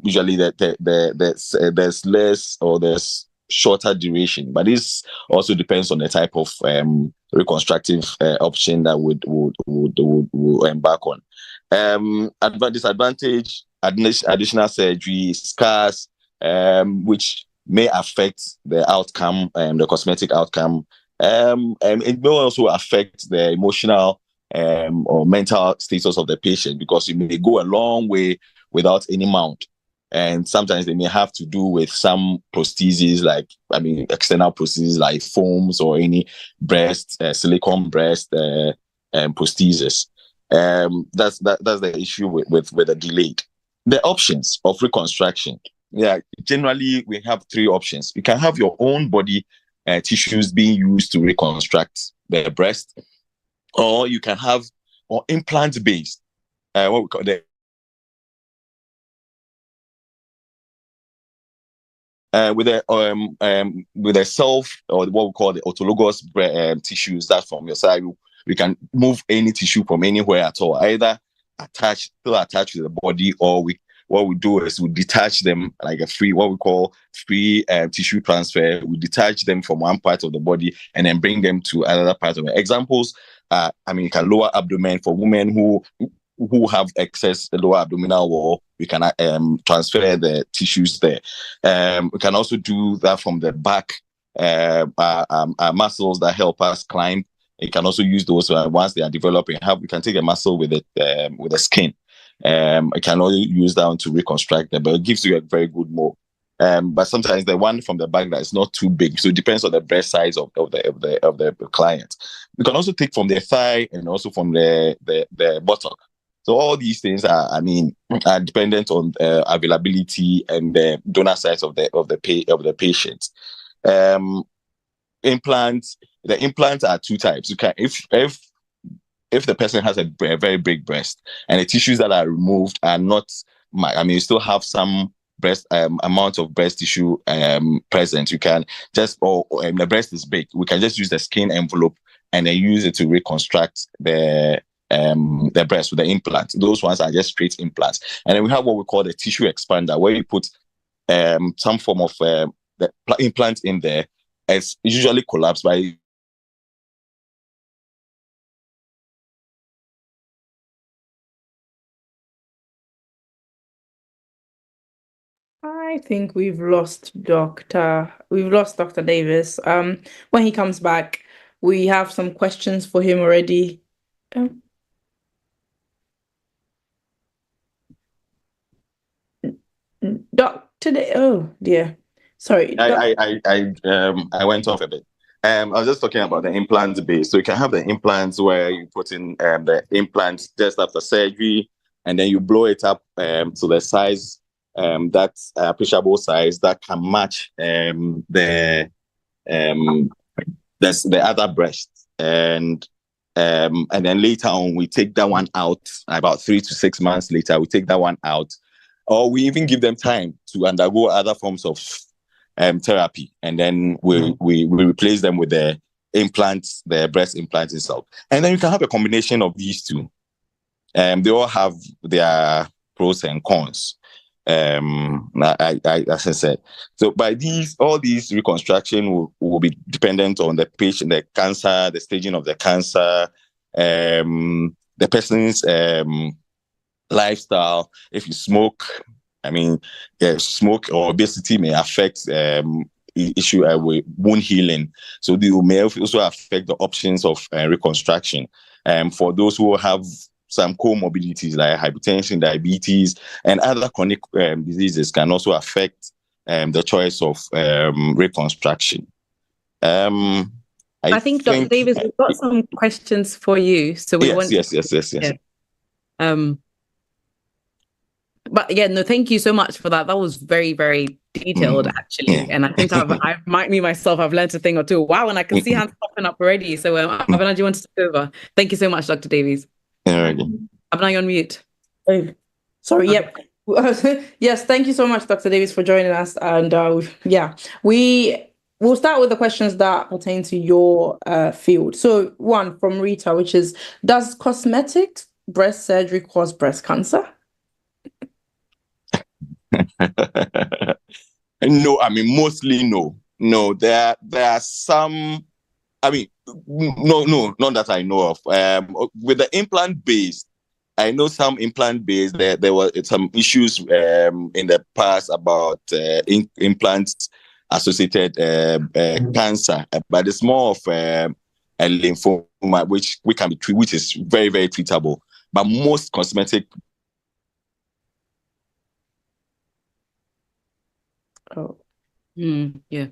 usually there's less or there's shorter duration. But this also depends on the type of reconstructive option that would embark on. Disadvantage: additional surgery, scars, which may affect the outcome and the cosmetic outcome And it may also affect the emotional or mental status of the patient, because you may go a long way without any mount. And sometimes they may have to do with some prostheses, external prostheses like foams or any silicone breast prosthesis. That's the issue with the delayed. The options of reconstruction. Yeah, generally we have 3 options. You can have your own body tissues being used to reconstruct the breast, or you can have implant-based, what we call the with a self, or what we call the autologous tissues that from your side. We can move any tissue from anywhere at all, either still attached to the body, or what we do is we detach them like what we call free tissue transfer. We detach them from one part of the body and then bring them to another part of it. Examples, you can lower abdomen for women who have excess lower abdominal wall. We can transfer the tissues there. We can also do that from the back, muscles that help us climb. You can also use those once they are developing. We can take a muscle with the skin. I can only use that one to reconstruct them, but it gives you a very good move. But sometimes the one from the back that is not too big, so it depends on the breast size of the client. You can also take from the thigh and also from the buttock. So all these things are dependent on availability and the donor size of the patient. Implants. The implants are 2 types. You can if the person has a very big breast and the tissues that are removed are not, you still have some breast amount of breast tissue present. You can the breast is big. We can just use the skin envelope and then use it to reconstruct the breast with the implant. Those ones are just straight implants. And then we have what we call the tissue expander, where you put some form of the implant in there. It's usually collapsed by I think we've lost Dr. Davis. When he comes back, we have some questions for him already. Oh dear. Sorry. I went off a bit. I was just talking about the implant base. So you can have the implants where you put in the implants just after surgery, and then you blow it up to the size that's appreciable size that can match the other breast, and then later on we take that one out. About 3 to 6 months later, we take that one out, or we even give them time to undergo other forms of therapy, and then we replace them with the implants, the breast implants itself. And then you can have a combination of these 2. They all have their pros and cons. As I said, so by all these reconstruction will be dependent on the patient, the cancer, the staging of the cancer, the person's lifestyle. If you smoke, smoke or obesity may affect issue with wound healing. So they may also affect the options of reconstruction. For those who have some comorbidities like hypertension, diabetes, and other chronic diseases can also affect the choice of reconstruction. I think Dr. Davis, we've got some questions for you. So we want. Yes. But yeah, no, thank you so much for that. That was very, very detailed, actually. Yeah. And I think I might me myself, I've learned a thing or two. Wow, and I can see hands popping up already. So Abdul, you want to take over? Thank you so much, Dr. Davies. Abdul, you're on mute. Oh, sorry. Yep. Yes, thank you so much, Dr. Davies, for joining us. And we'll start with the questions that pertain to your field. So one from Rita, which is, does cosmetic breast surgery cause breast cancer? No, mostly no. No, there are some. No, not that I know of. With the implant based, I know some implant based. There were some issues in the past about implants associated cancer, but it's more of a lymphoma, which we can be treated, which is very, very treatable. But most cosmetic. Oh, yeah.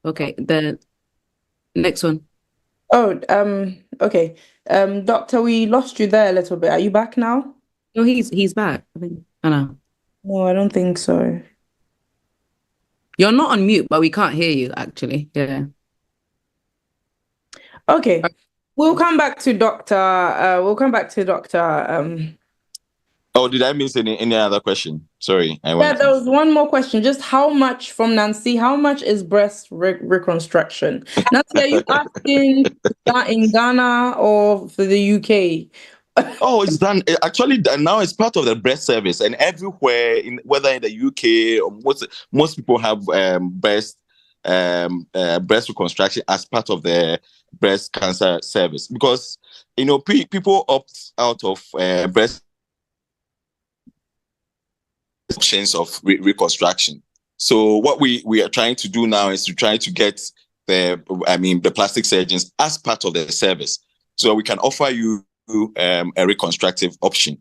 Okay, the next one. Oh, okay. Doctor, we lost you there a little bit. Are you back now? No, he's back. I think. I know. No, I don't think so. You're not on mute, but we can't hear you actually. Yeah. Okay. We'll come back to Doctor. Oh, did I miss any other question? Sorry, Yeah, there was one more question. Just how much from Nancy? How much is breast reconstruction? Nancy, are you asking that in Ghana or for the UK? Oh, it's done. Actually, now it's part of the breast service, and everywhere, whether in the UK or most people have breast reconstruction as part of the breast cancer service, because people opt out of breast options of reconstruction. So what we are trying to do now is to try to get the plastic surgeons as part of the service, so we can offer you a reconstructive option.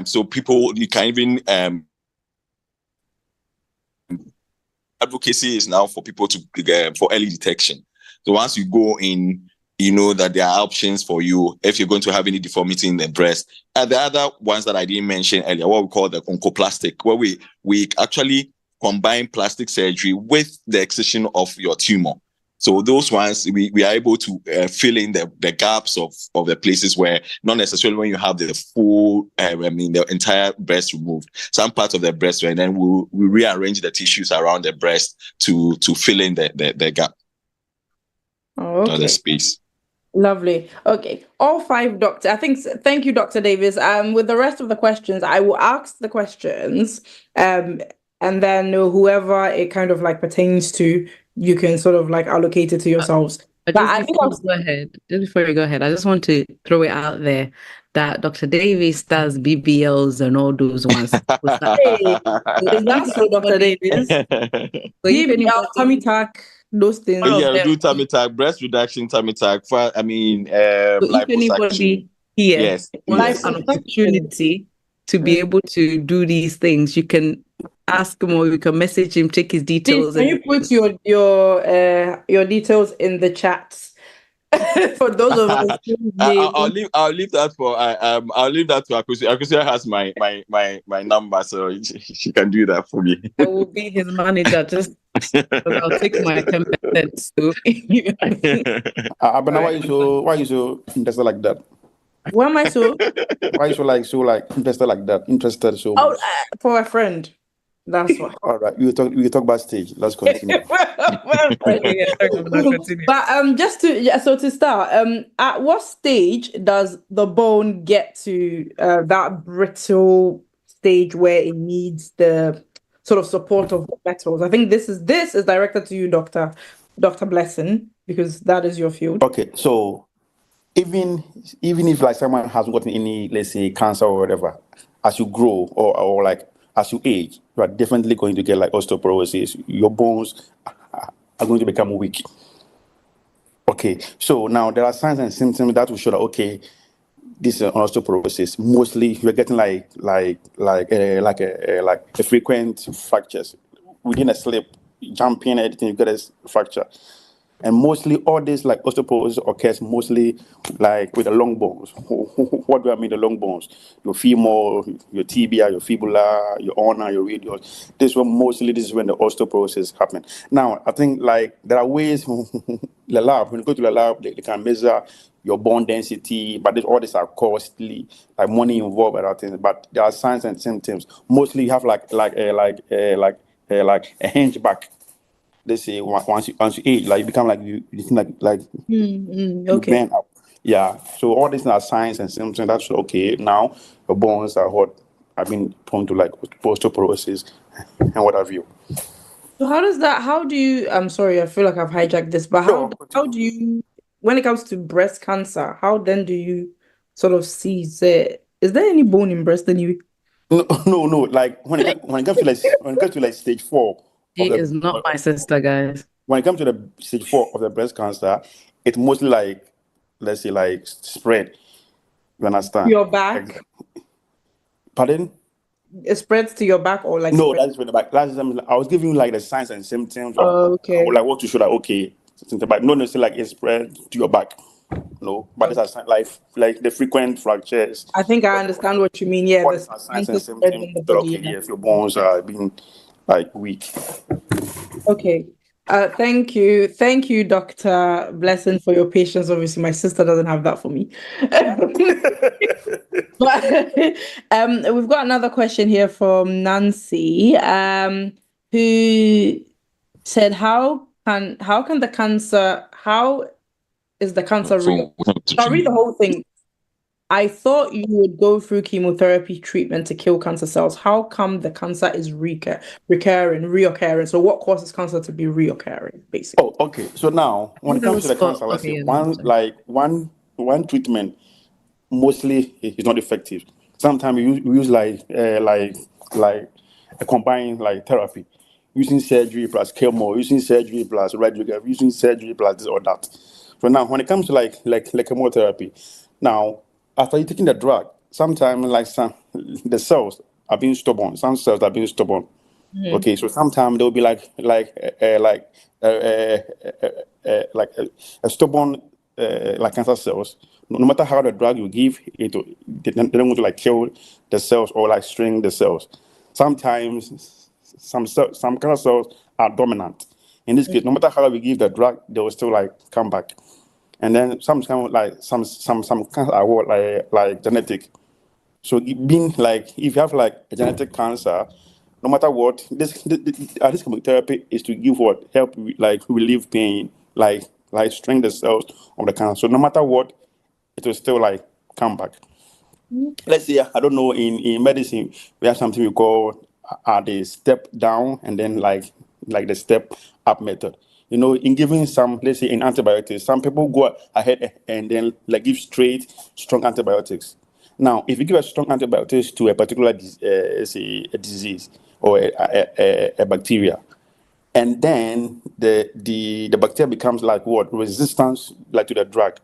So you can even advocacy is now for people to for early detection. So once you go in, you know that there are options for you if you're going to have any deformity in the breast. And the other ones that I didn't mention earlier, what we call the oncoplastic, where we actually combine plastic surgery with the excision of your tumor. So those ones, we are able to fill in the gaps of the places where not necessarily when you have the full, the entire breast removed, some parts of the breast, and then we rearrange the tissues around the breast to fill in the gap. Oh, okay. Or the space. Lovely. Okay. All 5 doctors. Thank you, Dr. Davis. With the rest of the questions, I will ask the questions, and then whoever it kind of like pertains to, you can sort of like allocate it to yourselves. But I think I'll go ahead. Just before you go ahead, I just want to throw it out there that Dr. Davis does BBLs and all those ones. Hey, is that so, Dr. Davis? BBL, tummy tuck, those things. Yeah, we do tummy tuck, breast reduction, tummy tuck. So if anybody here wants an opportunity to be able to do these things, you can ask him or you can message him, take his details. Can you put your details in the chat for those of us? I'll leave that to Akusi. Akusi has my number, so she can do that for me. I will be his manager. Just I'll take my 10%. So. But now why you so interested like that? Why am I so? Why you so interested like that? Interested so much? For a friend. That's why. All right, we talk backstage. Let's continue. But to start, at what stage does the bone get to that brittle stage where it needs the sort of support of the metals? I think this is directed to you, Dr. Blessing, because that is your field. Okay, so even if like someone hasn't gotten any, let's say, cancer or whatever, as you grow or like as you age, you are definitely going to get like osteoporosis. Your bones are going to become weak. Okay, so now there are signs and symptoms that will show that okay, this is osteoporosis. Mostly you're getting like a frequent fractures within a sleep, jumping, everything you get a fracture. And mostly all this like osteoporosis occurs mostly like with the long bones. What do I mean the long bones? Your femur, your tibia, your fibula, your ulna, your radius. This is when the osteoporosis happen. Now, I think like there are ways the lab, when you go to the lab, they can measure your bone density, but all these are costly, like money involved and other things. But there are signs and symptoms. Mostly you have like a hunchback. They say once you age, like you become like you think like you bend up. Yeah. So all these are signs and symptoms. That's okay. Now your bones are I've been prone to like osteoporosis and what have you. So how do you? I'm sorry, I feel like I've hijacked this, but how do you, when it comes to breast cancer, how then do you sort of see? Is there any bone in breast anyway? No. Like when it comes to like stage 4. She is not my sister, guys. When it comes to the stage 4 of the breast cancer, it's mostly like, let's say, like spread. You understand? Your back? Pardon? It spreads to your back or like? No, that's for the back. Last time I was giving you like the signs and symptoms of like what you should like. Okay, but not necessarily like it spread to your back. No, but these are like the frequent fractures. I think I understand what you mean. Yeah, What are signs and symptoms that okay, yes, your bones are being like weak. Okay. Thank you, Dr. Blessing, for your patience. Obviously, my sister doesn't have that for me. But we've got another question here from Nancy, who said, how is the cancer real? I'll read the whole thing. I thought you would go through chemotherapy treatment to kill cancer cells. How come the cancer is reoccurring? So what causes cancer to be reoccurring, basically? Oh, okay. So now, when it comes to the cancer, let's say one treatment mostly is not effective. Sometimes we use like a combined like therapy, using surgery plus chemo, using surgery plus radiography, using surgery plus this or that. So now, when it comes to like chemotherapy, now after you taking the drug, sometimes the cells are being stubborn. Some cells are being stubborn. Mm-hmm. Okay, so sometimes they'll be like a stubborn like cancer cells. No matter how the drug you give, they don't want to like kill the cells or like shrink the cells. Sometimes some cancer cells are dominant. In this case, no matter how we give the drug, they will still like come back. And then some cancer are like genetic. So being like if you have like a genetic cancer, no matter what, this chemotherapy is to give help like relieve pain, like shrink the cells of the cancer. So no matter what, it will still like come back. Let's say I don't know, in medicine we have something we call the step down and then like the step up method. You know, in giving let's say in antibiotics, some people go ahead and then like give strong antibiotics. Now, if you give a strong antibiotics to a particular disease or a bacteria, and then the bacteria becomes like what? Resistance like to the drug.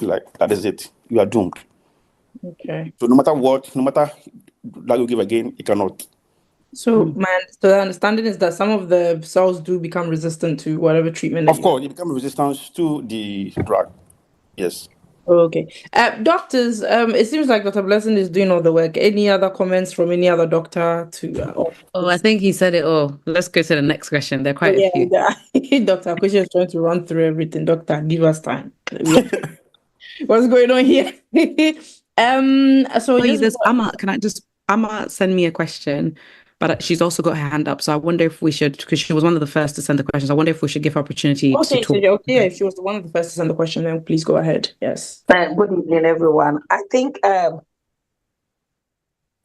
Like that is it. You are doomed. Okay. So no matter that you give again, it cannot. So the understanding is that some of the cells do become resistant to whatever treatment. Of course, they become resistant to the drug. Yes. Okay. Doctors, it seems like Dr. Blessing is doing all the work. Any other comments from any other doctor to? I think he said it all. Let's go to the next question. There are quite a few. Dr. Akwesha is trying to run through everything. Doctor, give us time. What's going on here? Amma send me a question, but she's also got her hand up. So I wonder if we should, because she was one of the first to send the questions, I wonder if we should give her opportunity to talk. Okay, if she was one of the first to send the question, then please go ahead. Yes. Good evening, everyone. I think, Dr.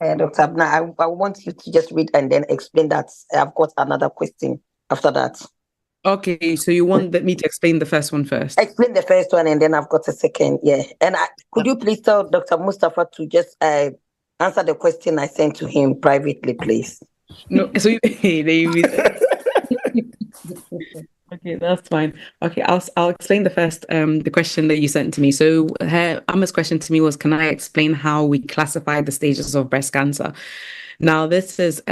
Abna, I want you to just read and then explain that. I've got another question after that. Okay, so you want me to explain the first one first? Explain the first one and then I've got a second, yeah. And could you please tell Dr. Mustapha to just answer the question I sent to him privately, please? No, so okay, that's fine. Okay, I'll explain the first the question that you sent to me. So Amma's question to me was, can I explain how we classify the stages of breast cancer? Now, this is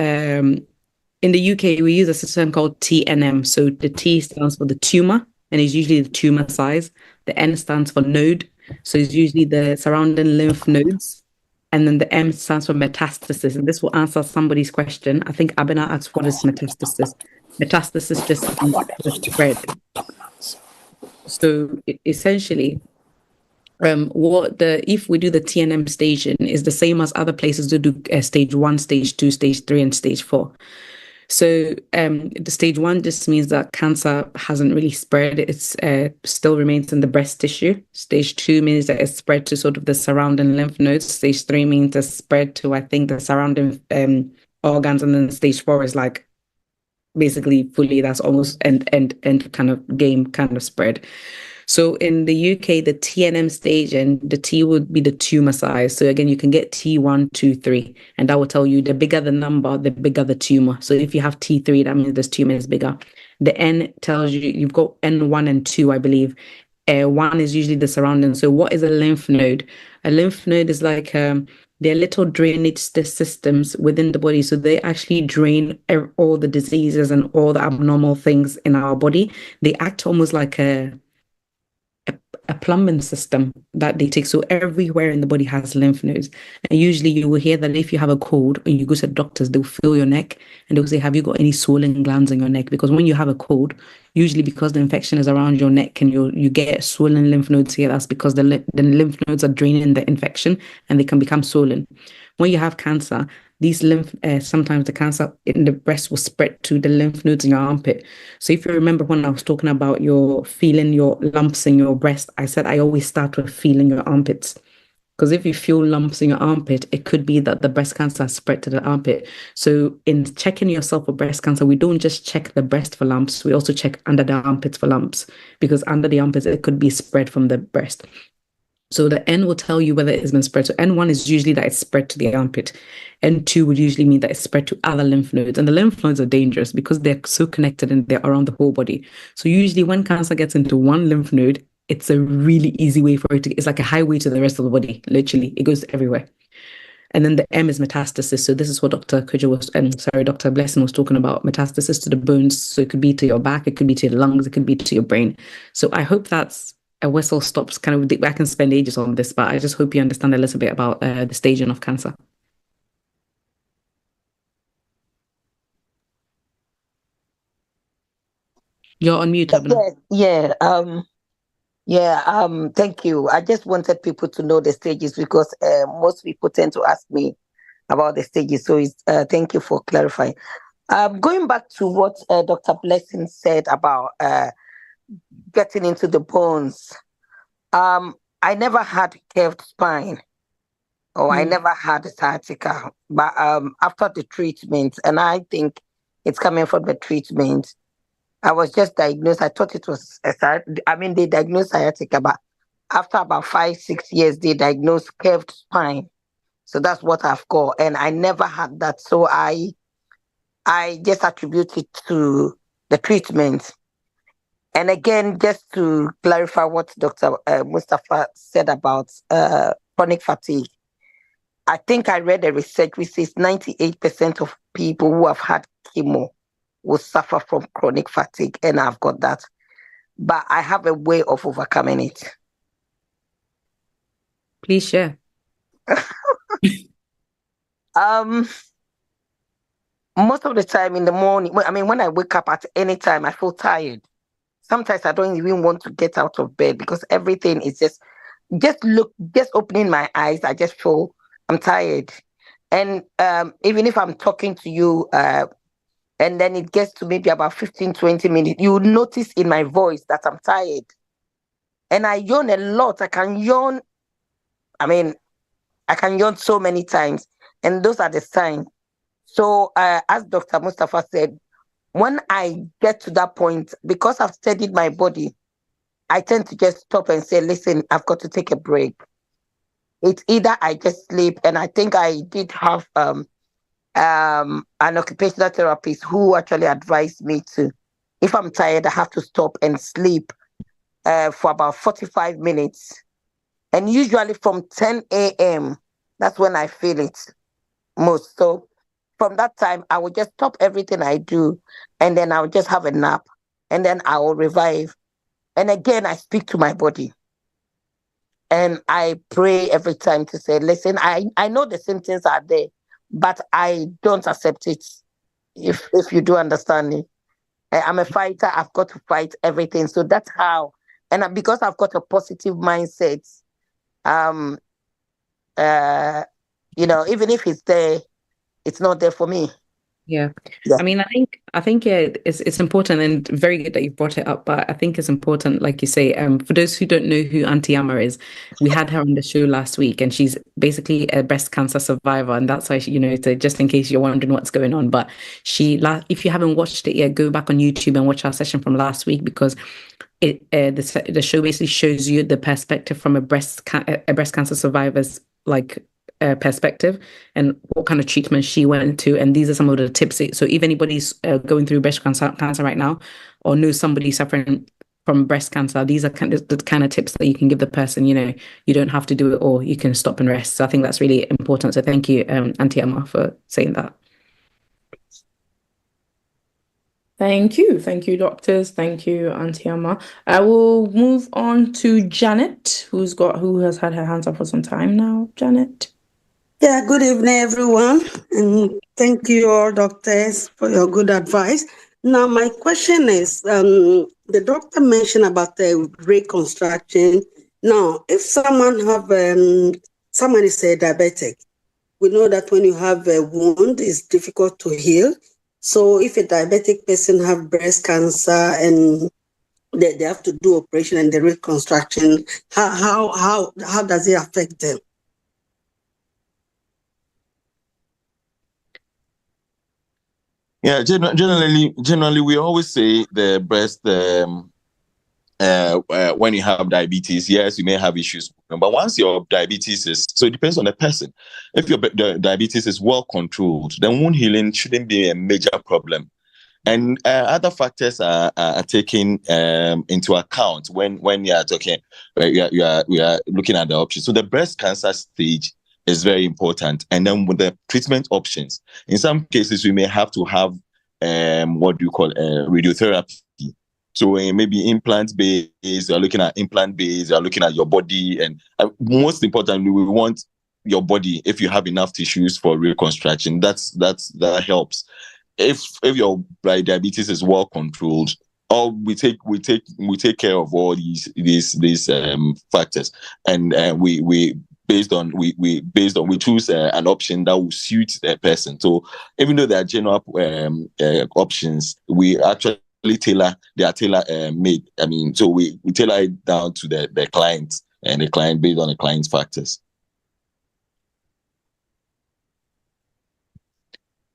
in the UK, we use a system called TNM. So the T stands for the tumor, and it's usually the tumor size. The N stands for node, so it's usually the surrounding lymph nodes. And then the M stands for metastasis. And this will answer somebody's question. I think Abena asked, what is metastasis? Metastasis just means spread. So essentially, if we do the TNM staging, is the same as other places to do stage 1, stage 2, stage 3, and stage 4. So the stage 1 just means that cancer hasn't really spread. It's still remains in the breast tissue. Stage 2 means that it's spread to sort of the surrounding lymph nodes. Stage 3 means it's spread to, I think, the surrounding organs. And then stage 4 is like basically fully, that's almost end kind of game kind of spread. So in the UK, the TNM stage and the T would be the tumor size. So again, you can get T1, 2, 3, and that will tell you the bigger the number, the bigger the tumor. So if you have T3, that means this tumor is bigger. The N tells you you've got N1 and 2, I believe. 1 is usually the surrounding. So what is a lymph node? A lymph node is like they're little drainage systems within the body. So they actually drain all the diseases and all the abnormal things in our body. They act almost like a plumbing system that they take. So everywhere in the body has lymph nodes. And usually you will hear that if you have a cold and you go to the doctors, they'll feel your neck and they'll say, have you got any swollen glands in your neck? Because when you have a cold, usually because the infection is around your neck and you get swollen lymph nodes here, that's because the lymph nodes are draining the infection and they can become swollen. When you have cancer, these sometimes the cancer in the breast will spread to the lymph nodes in your armpit. So if you remember when I was talking about your feeling your lumps in your breast, I said I always start with feeling your armpits. Because if you feel lumps in your armpit, it could be that the breast cancer has spread to the armpit. So in checking yourself for breast cancer, we don't just check the breast for lumps, we also check under the armpits for lumps, because under the armpits, it could be spread from the breast. So the N will tell you whether it's been spread. So N1 is usually that it's spread to the armpit. N2 would usually mean that it's spread to other lymph nodes. And the lymph nodes are dangerous because they're so connected and they're around the whole body. So usually when cancer gets into one lymph node, it's a really easy way for it to, it's like a highway to the rest of the body. Literally, it goes everywhere. And then the M is metastasis. So this is what Dr. Blessing was talking about, metastasis to the bones. So it could be to your back, it could be to your lungs, it could be to your brain. So I hope that's a whistle stops kind of, I can spend ages on this, but I just hope you understand a little bit about the staging of cancer. You're on mute, Abna. Thank you. I just wanted people to know the stages because most people tend to ask me about the stages. So thank you for clarifying. Going back to what Dr. Blessing said about getting into the bones. I never had curved spine, or I never had sciatica. But after the treatment, and I think it's coming from the treatment, I was just diagnosed. I thought it was they diagnosed sciatica, but after about 5-6 years, they diagnosed curved spine. So that's what I've got, and I never had that. So I just attribute it to the treatment. And again, just to clarify what Dr. Mustapha said about chronic fatigue, I think I read a research which says 98% of people who have had chemo will suffer from chronic fatigue, and I've got that. But I have a way of overcoming it. Please share. Most of the time in the morning, when I wake up at any time, I feel tired. Sometimes I don't even want to get out of bed because everything is just opening my eyes, I just feel I'm tired. And even if I'm talking to you, and then it gets to maybe about 15-20 minutes, you will notice in my voice that I'm tired. And I yawn a lot. I can yawn so many times. And those are the signs. So as Dr. Mustapha said, when I get to that point, because I've studied my body, I tend to just stop and say, listen, I've got to take a break. It's either I just sleep, and I think I did have an occupational therapist who actually advised me to, if I'm tired, I have to stop and sleep for about 45 minutes. And usually from 10 a.m., that's when I feel it most. So from that time, I will just stop everything I do, and then I'll just have a nap, and then I will revive. And again, I speak to my body. And I pray every time to say, listen, I know the symptoms are there, but I don't accept it, if you do understand me. I'm a fighter. I've got to fight everything. So that's how. And because I've got a positive mindset, even if it's there, it's not there for me. Yeah. I mean, I think it's important and very good that you brought it up. But I think it's important, like you say, for those who don't know who Auntie Amma is, we had her on the show last week, and she's basically a breast cancer survivor, and that's why she, just in case you're wondering what's going on. But if you haven't watched it yet, go back on YouTube and watch our session from last week, because the show basically shows you the perspective from a breast cancer survivor's perspective, and what kind of treatment she went to, and these are some of the tips. So if anybody's going through breast cancer right now, or knows somebody suffering from breast cancer, these are the kind of tips that you can give the person. You don't have to do it all, you can stop and rest. So I think that's really important. So thank you, Auntie Amma, for saying that. Thank you, doctors. Thank you, Auntie Amma. I will move on to Janet, who has had her hands up for some time now. Janet. Yeah, good evening, everyone. And thank you all, doctors, for your good advice. Now, my question is, the doctor mentioned about the reconstruction. Now, if someone is a diabetic, we know that when you have a wound, it's difficult to heal. So if a diabetic person have breast cancer and they have to do operation and the reconstruction, how does it affect them? Yeah, generally, we always say the breast, when you have diabetes, yes, you may have issues. But once your diabetes so it depends on the person. If your diabetes is well controlled, then wound healing shouldn't be a major problem. And other factors are taken into account when you are talking, we are looking at the options. So the breast cancer stage is very important, and then with the treatment options, in some cases we may have to have radiotherapy. So maybe implant based, you're looking at implant based, you're looking at your body, and most importantly, we want your body. If you have enough tissues for reconstruction, that helps. If your diabetes is well controlled, or we take care of all these factors, and we choose an option that will suit the person. So even though there are general options, we actually tailor made. I mean, so we tailor it down to the client, and the client based on the client's factors.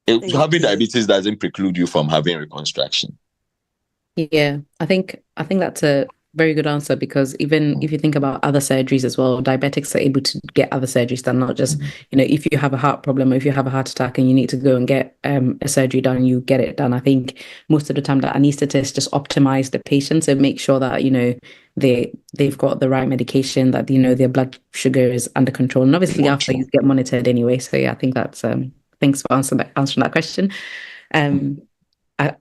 Having diabetes doesn't preclude you from having reconstruction. Yeah, I think that's a very good answer, because even if you think about other surgeries as well, diabetics are able to get other surgeries done, not just, if you have a heart problem or if you have a heart attack and you need to go and get a surgery done, you get it done. I think most of the time that anesthetists just optimize the patients and make sure that, they've got the right medication, that, their blood sugar is under control. And obviously after you get monitored anyway. So yeah, I think that's, thanks for answering that question. I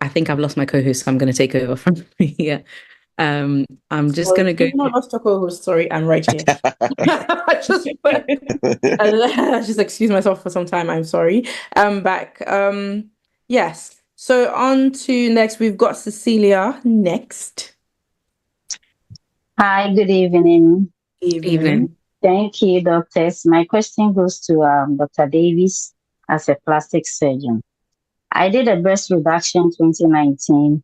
think I've lost my co-host, so I'm going to take over from here. I'm just going to go. You've not lost your co-host. Sorry, I'm right here. I just excuse myself for some time. I'm sorry. I'm back. Yes. So on to next. We've got Cecilia next. Hi. Good evening. Evening. Thank you, doctors. My question goes to Dr. Davis as a plastic surgeon. I did a breast reduction 2019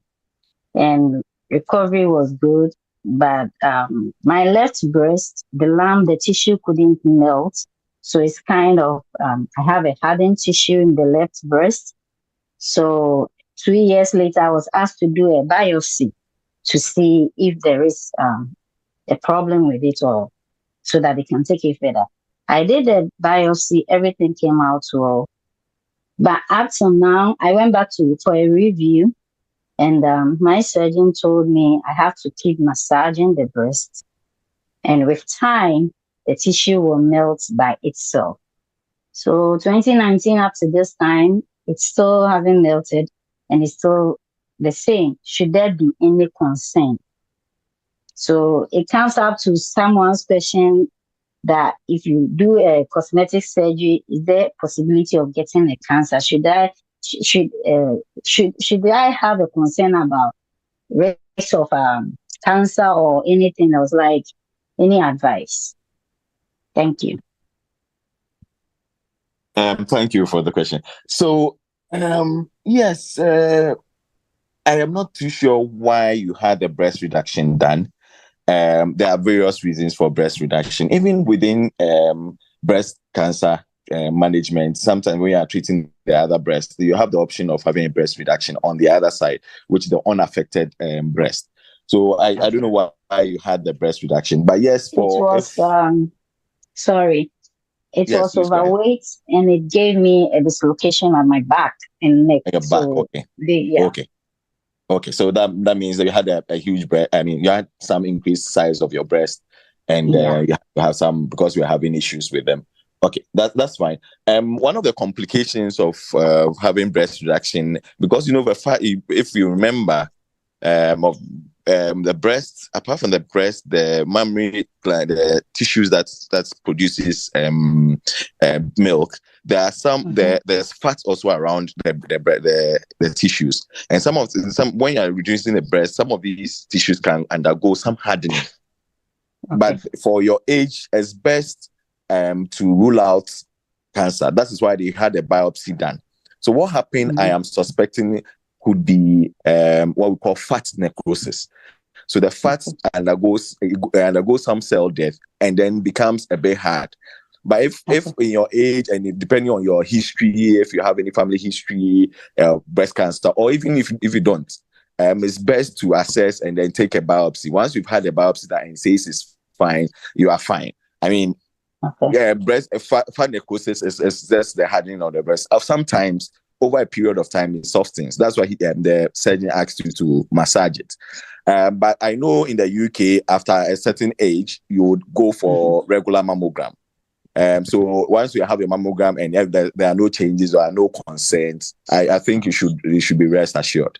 and recovery was good, but my left breast, the tissue couldn't melt. So it's kind of, I have a hardened tissue in the left breast. So 2 years later, I was asked to do a biopsy to see if there is a problem with it, or so that they can take it further. I did a biopsy, everything came out well. But up till now, I went back for a review, and my surgeon told me I have to keep massaging the breast. And with time, the tissue will melt by itself. So 2019 up to this time, it's still hasn't melted, and it's still the same. Should there be any concern? So it comes up to someone's question that if you do a cosmetic surgery, is there possibility of getting a cancer? Should I have a concern about risk of cancer or anything else? Like, any advice? Thank you. Thank you for the question. So Yes, I am not too sure why you had the breast reduction done. There are various reasons for breast reduction, even within breast cancer management. Sometimes when you are treating the other breast, you have the option of having a breast reduction on the other side, which is the unaffected breast. So I don't know why you had the breast reduction, but yes, It was sorry. It Yes, was please go ahead. overweight, and it gave me a dislocation on my back and neck. Your back, So okay. yeah. Okay, so that means that you had a huge breast. I mean, you had some increased size of your breast, and you have some because you're having issues with them. Okay, that's fine. One of the complications of having breast reduction, because if you remember, of the breast, apart from the breast, the mammary gland, the tissues that produces milk, there are some there's fat also around the tissues, and some when you're reducing the breast, some of these tissues can undergo some hardening. But for your age, it's best to rule out cancer. That is why they had a biopsy done. So what happened, I am suspecting, could be what we call fat necrosis. So the fat undergoes some cell death and then becomes a bit hard. But if in your age and depending on your history, if you have any family history, breast cancer, or even if you don't, it's best to assess and then take a biopsy. Once you've had a biopsy that says it's fine, you are fine. I mean, fat necrosis is just the hardening of the breast. Sometimes over a period of time it softens. That's why the surgeon asked you to massage it. But I know in the UK, after a certain age, you would go for regular mammogram. So once you have a mammogram and if there are no changes or are no concerns, I think you should be rest assured.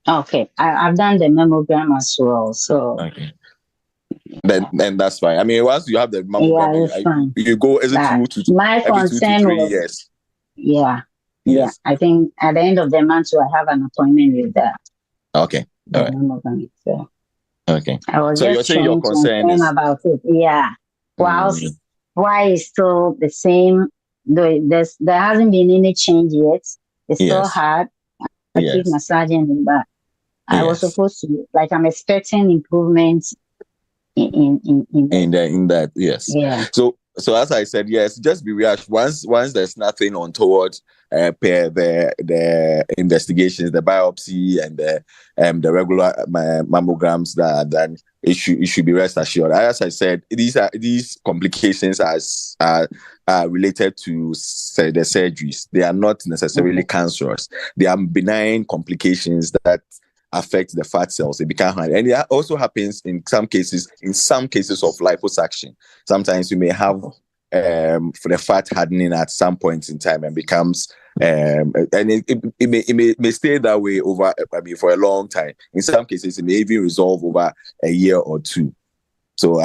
Okay, I've done the mammogram as well. So then that's fine. I mean, once you have the mammogram, you go every 2 to 3 years. Yeah. I think at the end of the month, I have an appointment with that. Okay. All right. Mammogram. So. Okay. I was so just you're saying your concern is about it. Yeah. Why is still the same? Though there hasn't been any change yet. It's still hard. I keep massaging it, but I was supposed to, I'm expecting improvements in that. Yes. Yeah. So as I said, yes, just be reassured. Once there's nothing untoward per the investigations, the biopsy and the regular mammograms that are done, it should be rest assured. As I said, these complications are related to the surgeries. They are not necessarily cancerous. They are benign complications that affect the fat cells. They become hard, and it also happens in some cases of liposuction. Sometimes you may have for the fat hardening at some point in time and becomes and it may stay that way over for a long time. In some cases it may even resolve over a year or two. So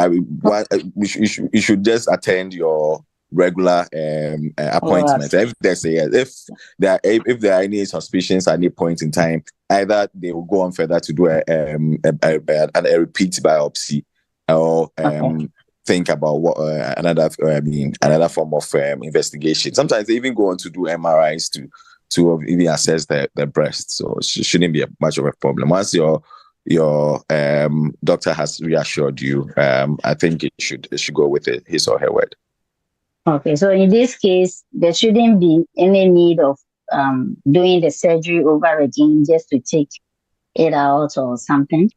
you should just attend your regular appointment. If there are any suspicions at any point in time, either they will go on further to do a repeat biopsy or think about what another form of investigation. Sometimes they even go on to do MRIs to even assess the breast. So it shouldn't be much of a problem. Once your doctor has reassured you, I think it should go with his or her word. Okay, so in this case, there shouldn't be any need of doing the surgery over again just to take it out or something.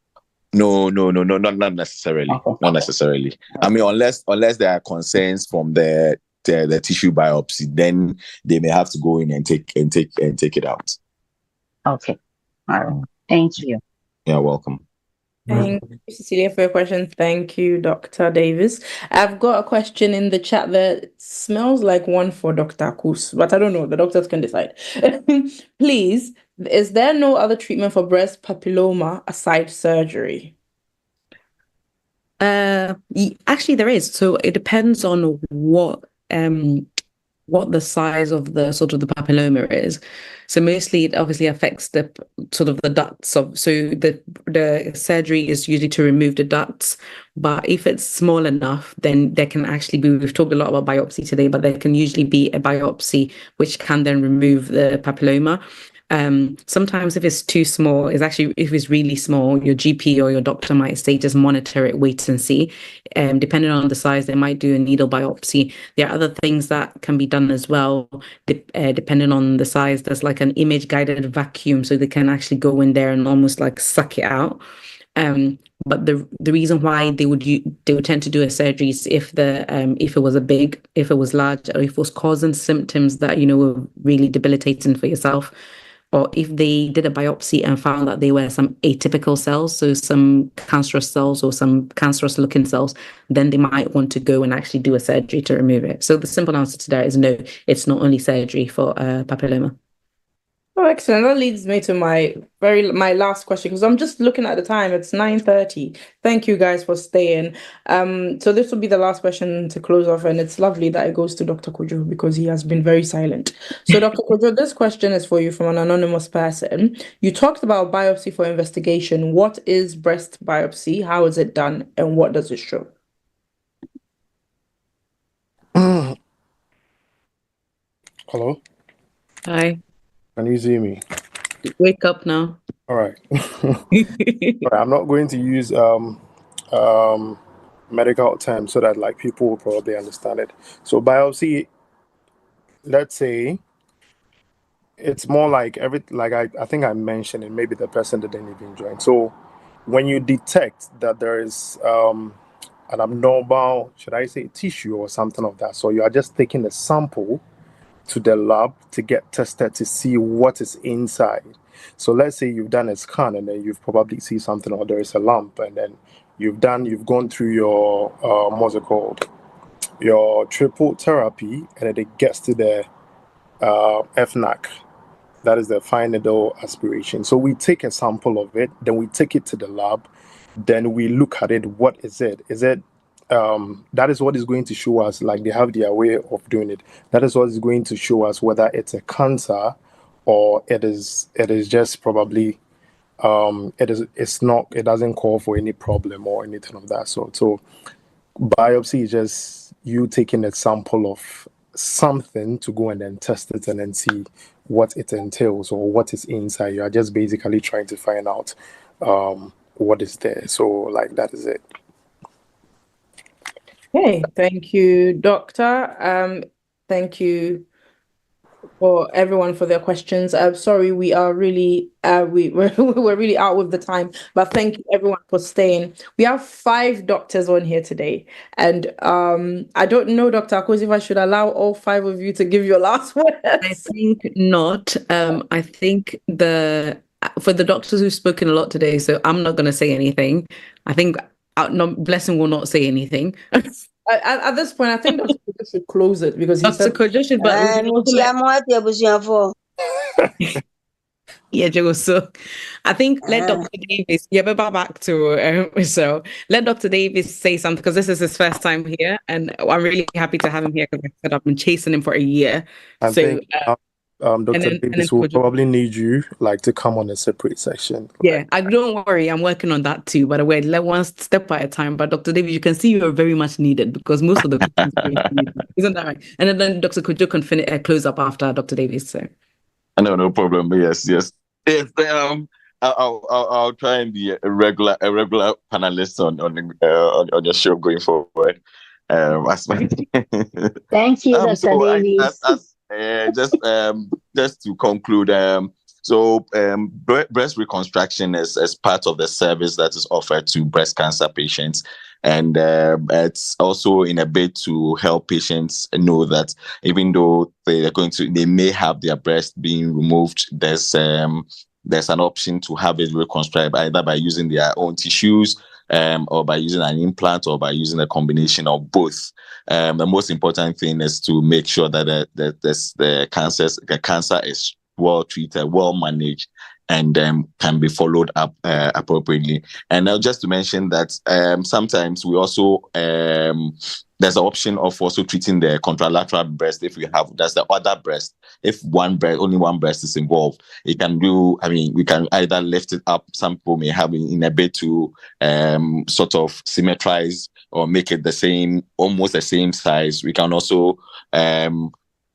No, not necessarily. Okay. Not necessarily. Okay. I mean, unless there are concerns from the tissue biopsy, then they may have to go in and take it out. Okay. All right. Thank you. You're welcome. Thank you, Cecilia, for your question. Thank you, Dr. Davis. I've got a question in the chat that smells like one for Dr. Kus, but I don't know. The doctors can decide. Please, is there no other treatment for breast papilloma aside surgery? Actually, there is. So it depends on what the size of the sort of the papilloma is. So mostly it obviously affects the sort of the ducts so the surgery is usually to remove the ducts, but if it's small enough, then there can actually be, we've talked a lot about biopsy today, but there can usually be a biopsy which can then remove the papilloma. Sometimes if it's too small, if it's really small, your GP or your doctor might say just monitor it, wait and see. Depending on the size, they might do a needle biopsy. There are other things that can be done as well, depending on the size. There's like an image guided vacuum, so they can actually go in there and almost like suck it out. But the reason why they would tend to do a surgery is if it was large, or if it was causing symptoms that were really debilitating for yourself, or if they did a biopsy and found that they were some atypical cells, so some cancerous cells or some cancerous looking cells, then they might want to go and actually do a surgery to remove it. So the simple answer to that is no, it's not only surgery for papilloma. Oh, excellent. That leads me to my last question, because I'm just looking at the time. It's 9:30. Thank you guys for staying. So this will be the last question to close off, and it's lovely that it goes to Dr. Kodzo because he has been very silent. So Dr. Kodzo, this question is for you from an anonymous person. You talked about biopsy for investigation. What is breast biopsy? How is it done? And what does it show? Hello? Hi. Can you see me? Wake up now. All right. All right. I'm not going to use medical terms so that like people will probably understand it. So biopsy, let's say, it's more like I think I mentioned it. Maybe the person didn't even join. So when you detect that there is an abnormal, should I say, tissue or something of that, so you are just taking a sample to the lab to get tested to see what is inside. So let's say you've done a scan and then you've probably see something, or there is a lump, and then you've gone through your what's it called, your triple therapy, and then it gets to the FNAC, that is the fine needle aspiration. So we take a sample of it, then we take it to the lab, then we look at it. What is it? Is it that is what is going to show us, like they have their way of doing it. That is what is going to show us whether it's a cancer or it is just probably it doesn't call for any problem or anything of that sort. So biopsy is just you taking a sample of something to go and then test it and then see what it entails or what is inside. You are just basically trying to find out what is there. So like that is it. Okay, thank you, Doctor. Thank you for everyone for their questions. I'm sorry, we are really we're really out with the time, but thank you everyone for staying. We have 5 doctors on here today, and I don't know, Dr. Akos, if I should allow all 5 of you to give your last word. I think not. I think for the doctors who've spoken a lot today, so I'm not going to say anything. I think Blessing will not say anything. At this point, I think Dr. Kodzo should close it because he said... Kodzo should, but yeah, so I think let Dr. Davis, back to so let Dr. Davis say something, because this is his first time here, and I'm really happy to have him here because I said I've been chasing him for a year. I think Dr. Davis will probably need you to come on a separate section. Yeah, don't worry, I'm working on that too. By the way, let one step at a time. But Dr. Davis, you can see you're very much needed because most of the people isn't that right? And then Dr. Kodzo can close up after Dr. Davis. So. No problem. Yes. I'll try and be a regular panelist on your show going forward. Thank you, Dr. Davis. Just to conclude, breast reconstruction is part of the service that is offered to breast cancer patients, and it's also in a bid to help patients know that even though they may have their breast being removed, there's an option to have it reconstructed either by using their own tissues, or by using an implant, or by using a combination of both. The most important thing is to make sure that the cancer is well treated, well managed, and can be followed up appropriately. And just to mention that sometimes we also there's an option of also treating the contralateral breast if that's the other breast. If only one breast is involved, we can either lift it up. Some people may have in a bit to sort of symmetrize or make it almost the same size. We can also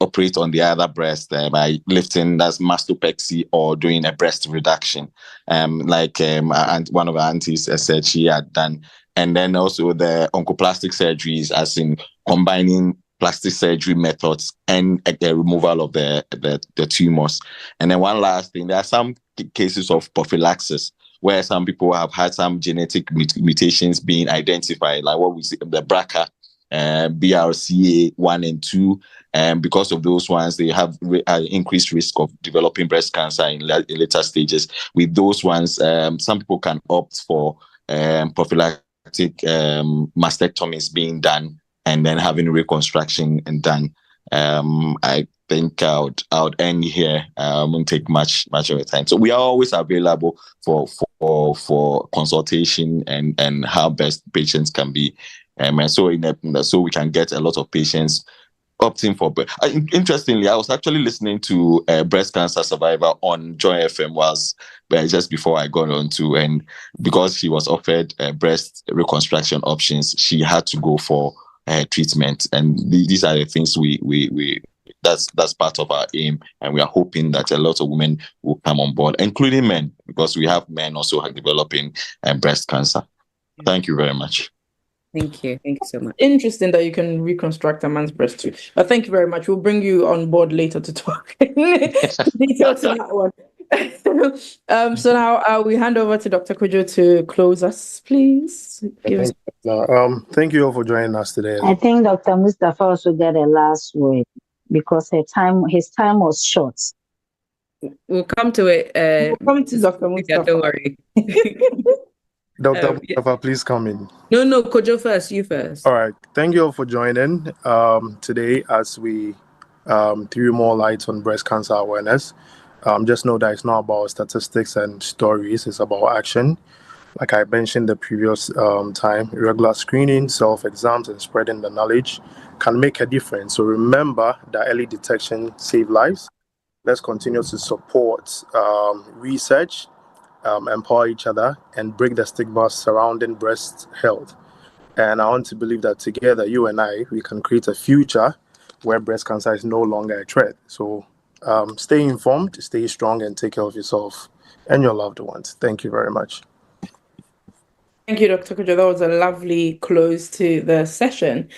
operate on the other breast by lifting, that's mastopexy, or doing a breast reduction, like and one of our aunties said she had done. And then also the oncoplastic surgeries, as in combining plastic surgery methods and the removal of the tumors. And then one last thing, there are some cases of prophylaxis where some people have had some genetic mutations being identified, like what we see, the BRCA, BRCA1 and 2, and because of those ones, they have increased risk of developing breast cancer in later stages. With those ones, some people can opt for prophylactic mastectomies being done and then having reconstruction and done. I think I would end here. I won't take much of your time. So we are always available for consultation and how best patients can be. And so we can get a lot of patients opting for. But interestingly, I was actually listening to a breast cancer survivor on Joy FM just before I got on to, and because she was offered breast reconstruction options, she had to go for treatment. And these are the things that's part of our aim, and we are hoping that a lot of women will come on board, including men, because we have men also developing breast cancer. Thank you very much. Thank you so much. Interesting that you can reconstruct a man's breast too. But thank you very much. We'll bring you on board later to talk details on that one. So now we hand over to Dr. Kodzo to close us, please. Thank you all for joining us today. I think Dr. Mustapha also got a last word because his time was short. We'll come to it. We'll come to Dr. Mustapha. Don't worry. Dr. Mustapha, please come in. No, Kodzo first. You first. All right. Thank you all for joining today as we threw more light on breast cancer awareness. Just know that it's not about statistics and stories. It's about action. Like I mentioned the previous time, regular screening, self-exams, and spreading the knowledge can make a difference. So remember that early detection saves lives. Let's continue to support research, empower each other, and break the stigma surrounding breast health. And I want to believe that together, you and I, we can create a future where breast cancer is no longer a threat. So stay informed, stay strong, and take care of yourself and your loved ones. Thank you very much. Thank you, Dr. Kodzo. That was a lovely close to the session.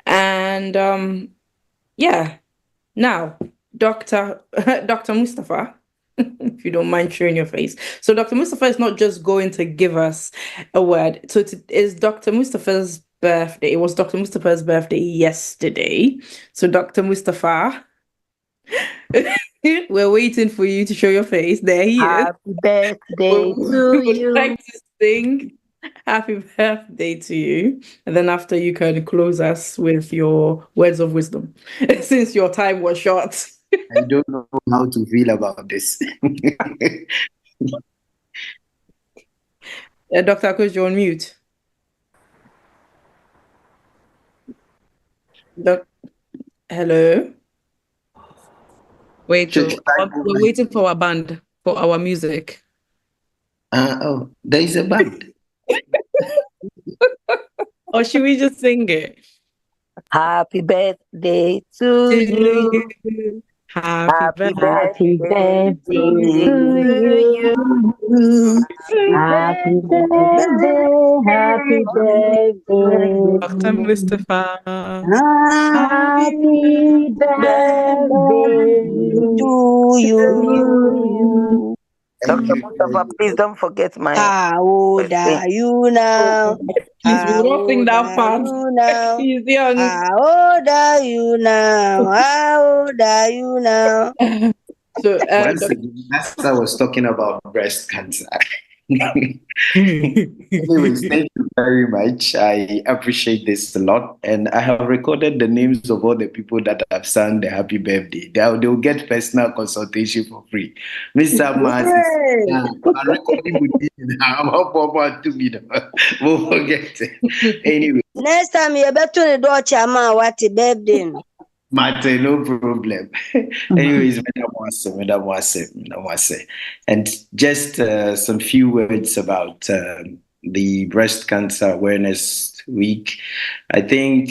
And now, Dr. Mustapha, if you don't mind showing your face. So Dr. Mustapha is not just going to give us a word. So it's Dr. Mustapha's birthday. It was Dr. Mustapha's birthday yesterday. So Dr. Mustapha, we're waiting for you to show your face. There he is. Happy birthday to you. Would like to sing happy birthday to you. And then after, you can close us with your words of wisdom, since your time was short. I don't know how to feel about this. Dr. Kodzo, you're on mute. Hello? Wait, we're waiting for our band, for our music. There is a band. Or should we just sing it? Happy birthday to you. Happy birthday to you. Happy birthday, happy birthday. Dr. Mustapha. Happy birthday to you. Dr. Mustapha, please don't forget my. How old are you now? Please, we will not sing that part. He's young. How old are you now? How old are you now? So, that's I was talking about breast cancer. Anyways, thank you very much. I appreciate this a lot, and I have recorded the names of all the people that have sung the happy birthday. They'll get personal consultation for free. Mr. Mars, I'm recording with you. I'm up to me. Won't forget it. Anyway, next time you better do chama what birthday. Mate, no problem. Anyways, Madam Wase. And just some few words about the Breast Cancer Awareness Week. I think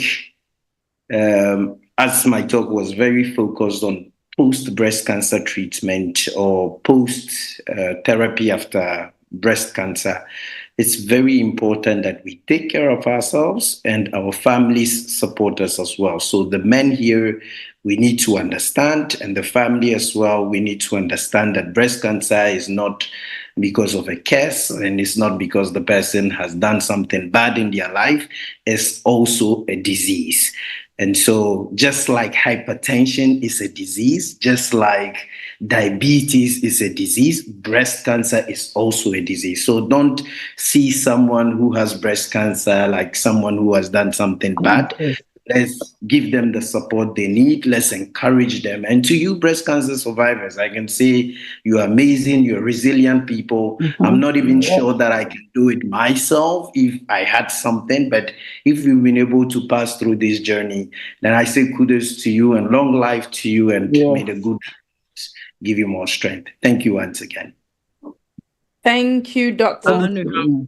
as my talk was very focused on post breast cancer treatment or post therapy after breast cancer, it's very important that we take care of ourselves and our families support us as well. So the men here, we need to understand, and the family as well, we need to understand that breast cancer is not because of a curse, and it's not because the person has done something bad in their life. It's also a disease. And so just like hypertension is a disease, just like diabetes is a disease, breast cancer is also a disease. So don't see someone who has breast cancer like someone who has done something bad. Let's give them the support they need. Let's encourage them. And to you, breast cancer survivors, I can say you're amazing. You're resilient people. I'm not even sure that I can do it myself if I had something. But if you've been able to pass through this journey, then I say kudos to you and long life to you. And may the good give you more strength. Thank you once again. Thank you, Dr.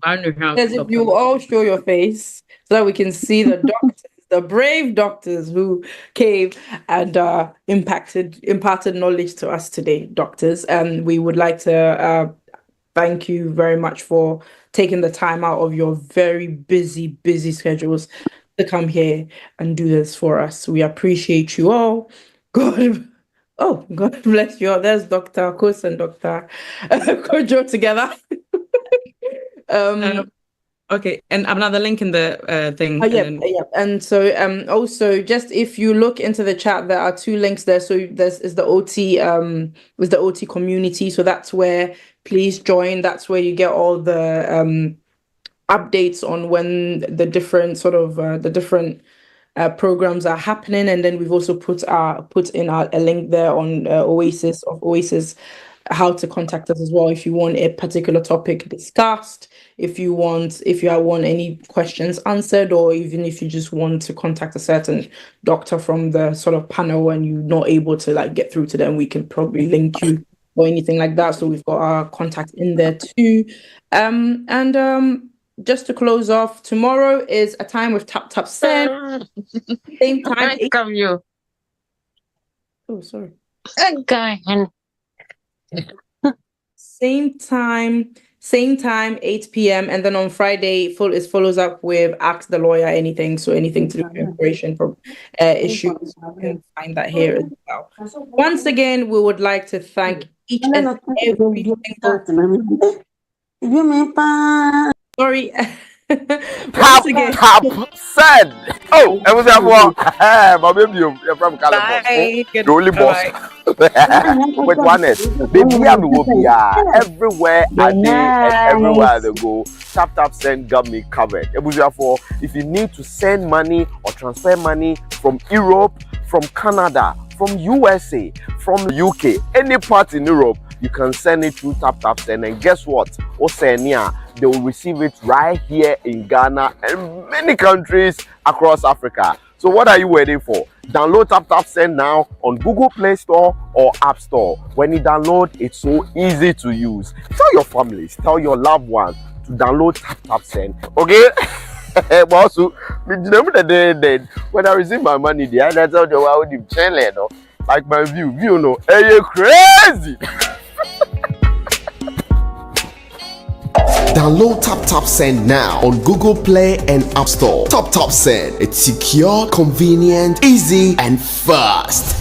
As if you all show your face so that we can see the doctors, the brave doctors who came and imparted knowledge to us today, doctors. And we would like to thank you very much for taking the time out of your very busy schedules to come here and do this for us. We appreciate you all. God bless you all. There's Dr. Kos and Dr. Kodzo together. Okay, and another link in the thing. And so also just if you look into the chat, there are 2 links there. So there's the OT community. So that's where please join. That's where you get all the updates on when the different programs are happening. And then we've also put in a link there on Oasis, how to contact us as well if you want a particular topic discussed, if you want any questions answered, or even if you just want to contact a certain doctor from the sort of panel and you're not able to get through to them, we can probably link you or anything like that. So we've got our contact in there too. Just to close off, tomorrow is a time with Tap Send. Same time. Oh, sorry. Same time, 8 p.m. And then on Friday, follows up with Ask the Lawyer Anything. So anything to do with immigration issues, you can find that here as well. Once again, we would like to thank each and every single... Sorry. Tap Send. Oh, it was my baby, you're from California. The only boss. With oneness, baby, will be everywhere I did and everywhere I go. Tap Send got me covered. It was therefore, if you need to send money or transfer money from Europe, from Canada, from USA, from UK, any part in Europe, you can send it through Tap Send. And guess what? Oceania, they will receive it right here in Ghana and many countries across Africa. So what are you waiting for? Download Tap Send now on Google Play Store or App Store. When you download, it's so easy to use. Tell your families, tell your loved ones to download Tap Send. Okay? But also, when I receive my money, the other time I would channel, like my view, hey, you crazy. Download Tap Send now on Google Play and App Store. Tap Send. It's secure, convenient, easy, and fast.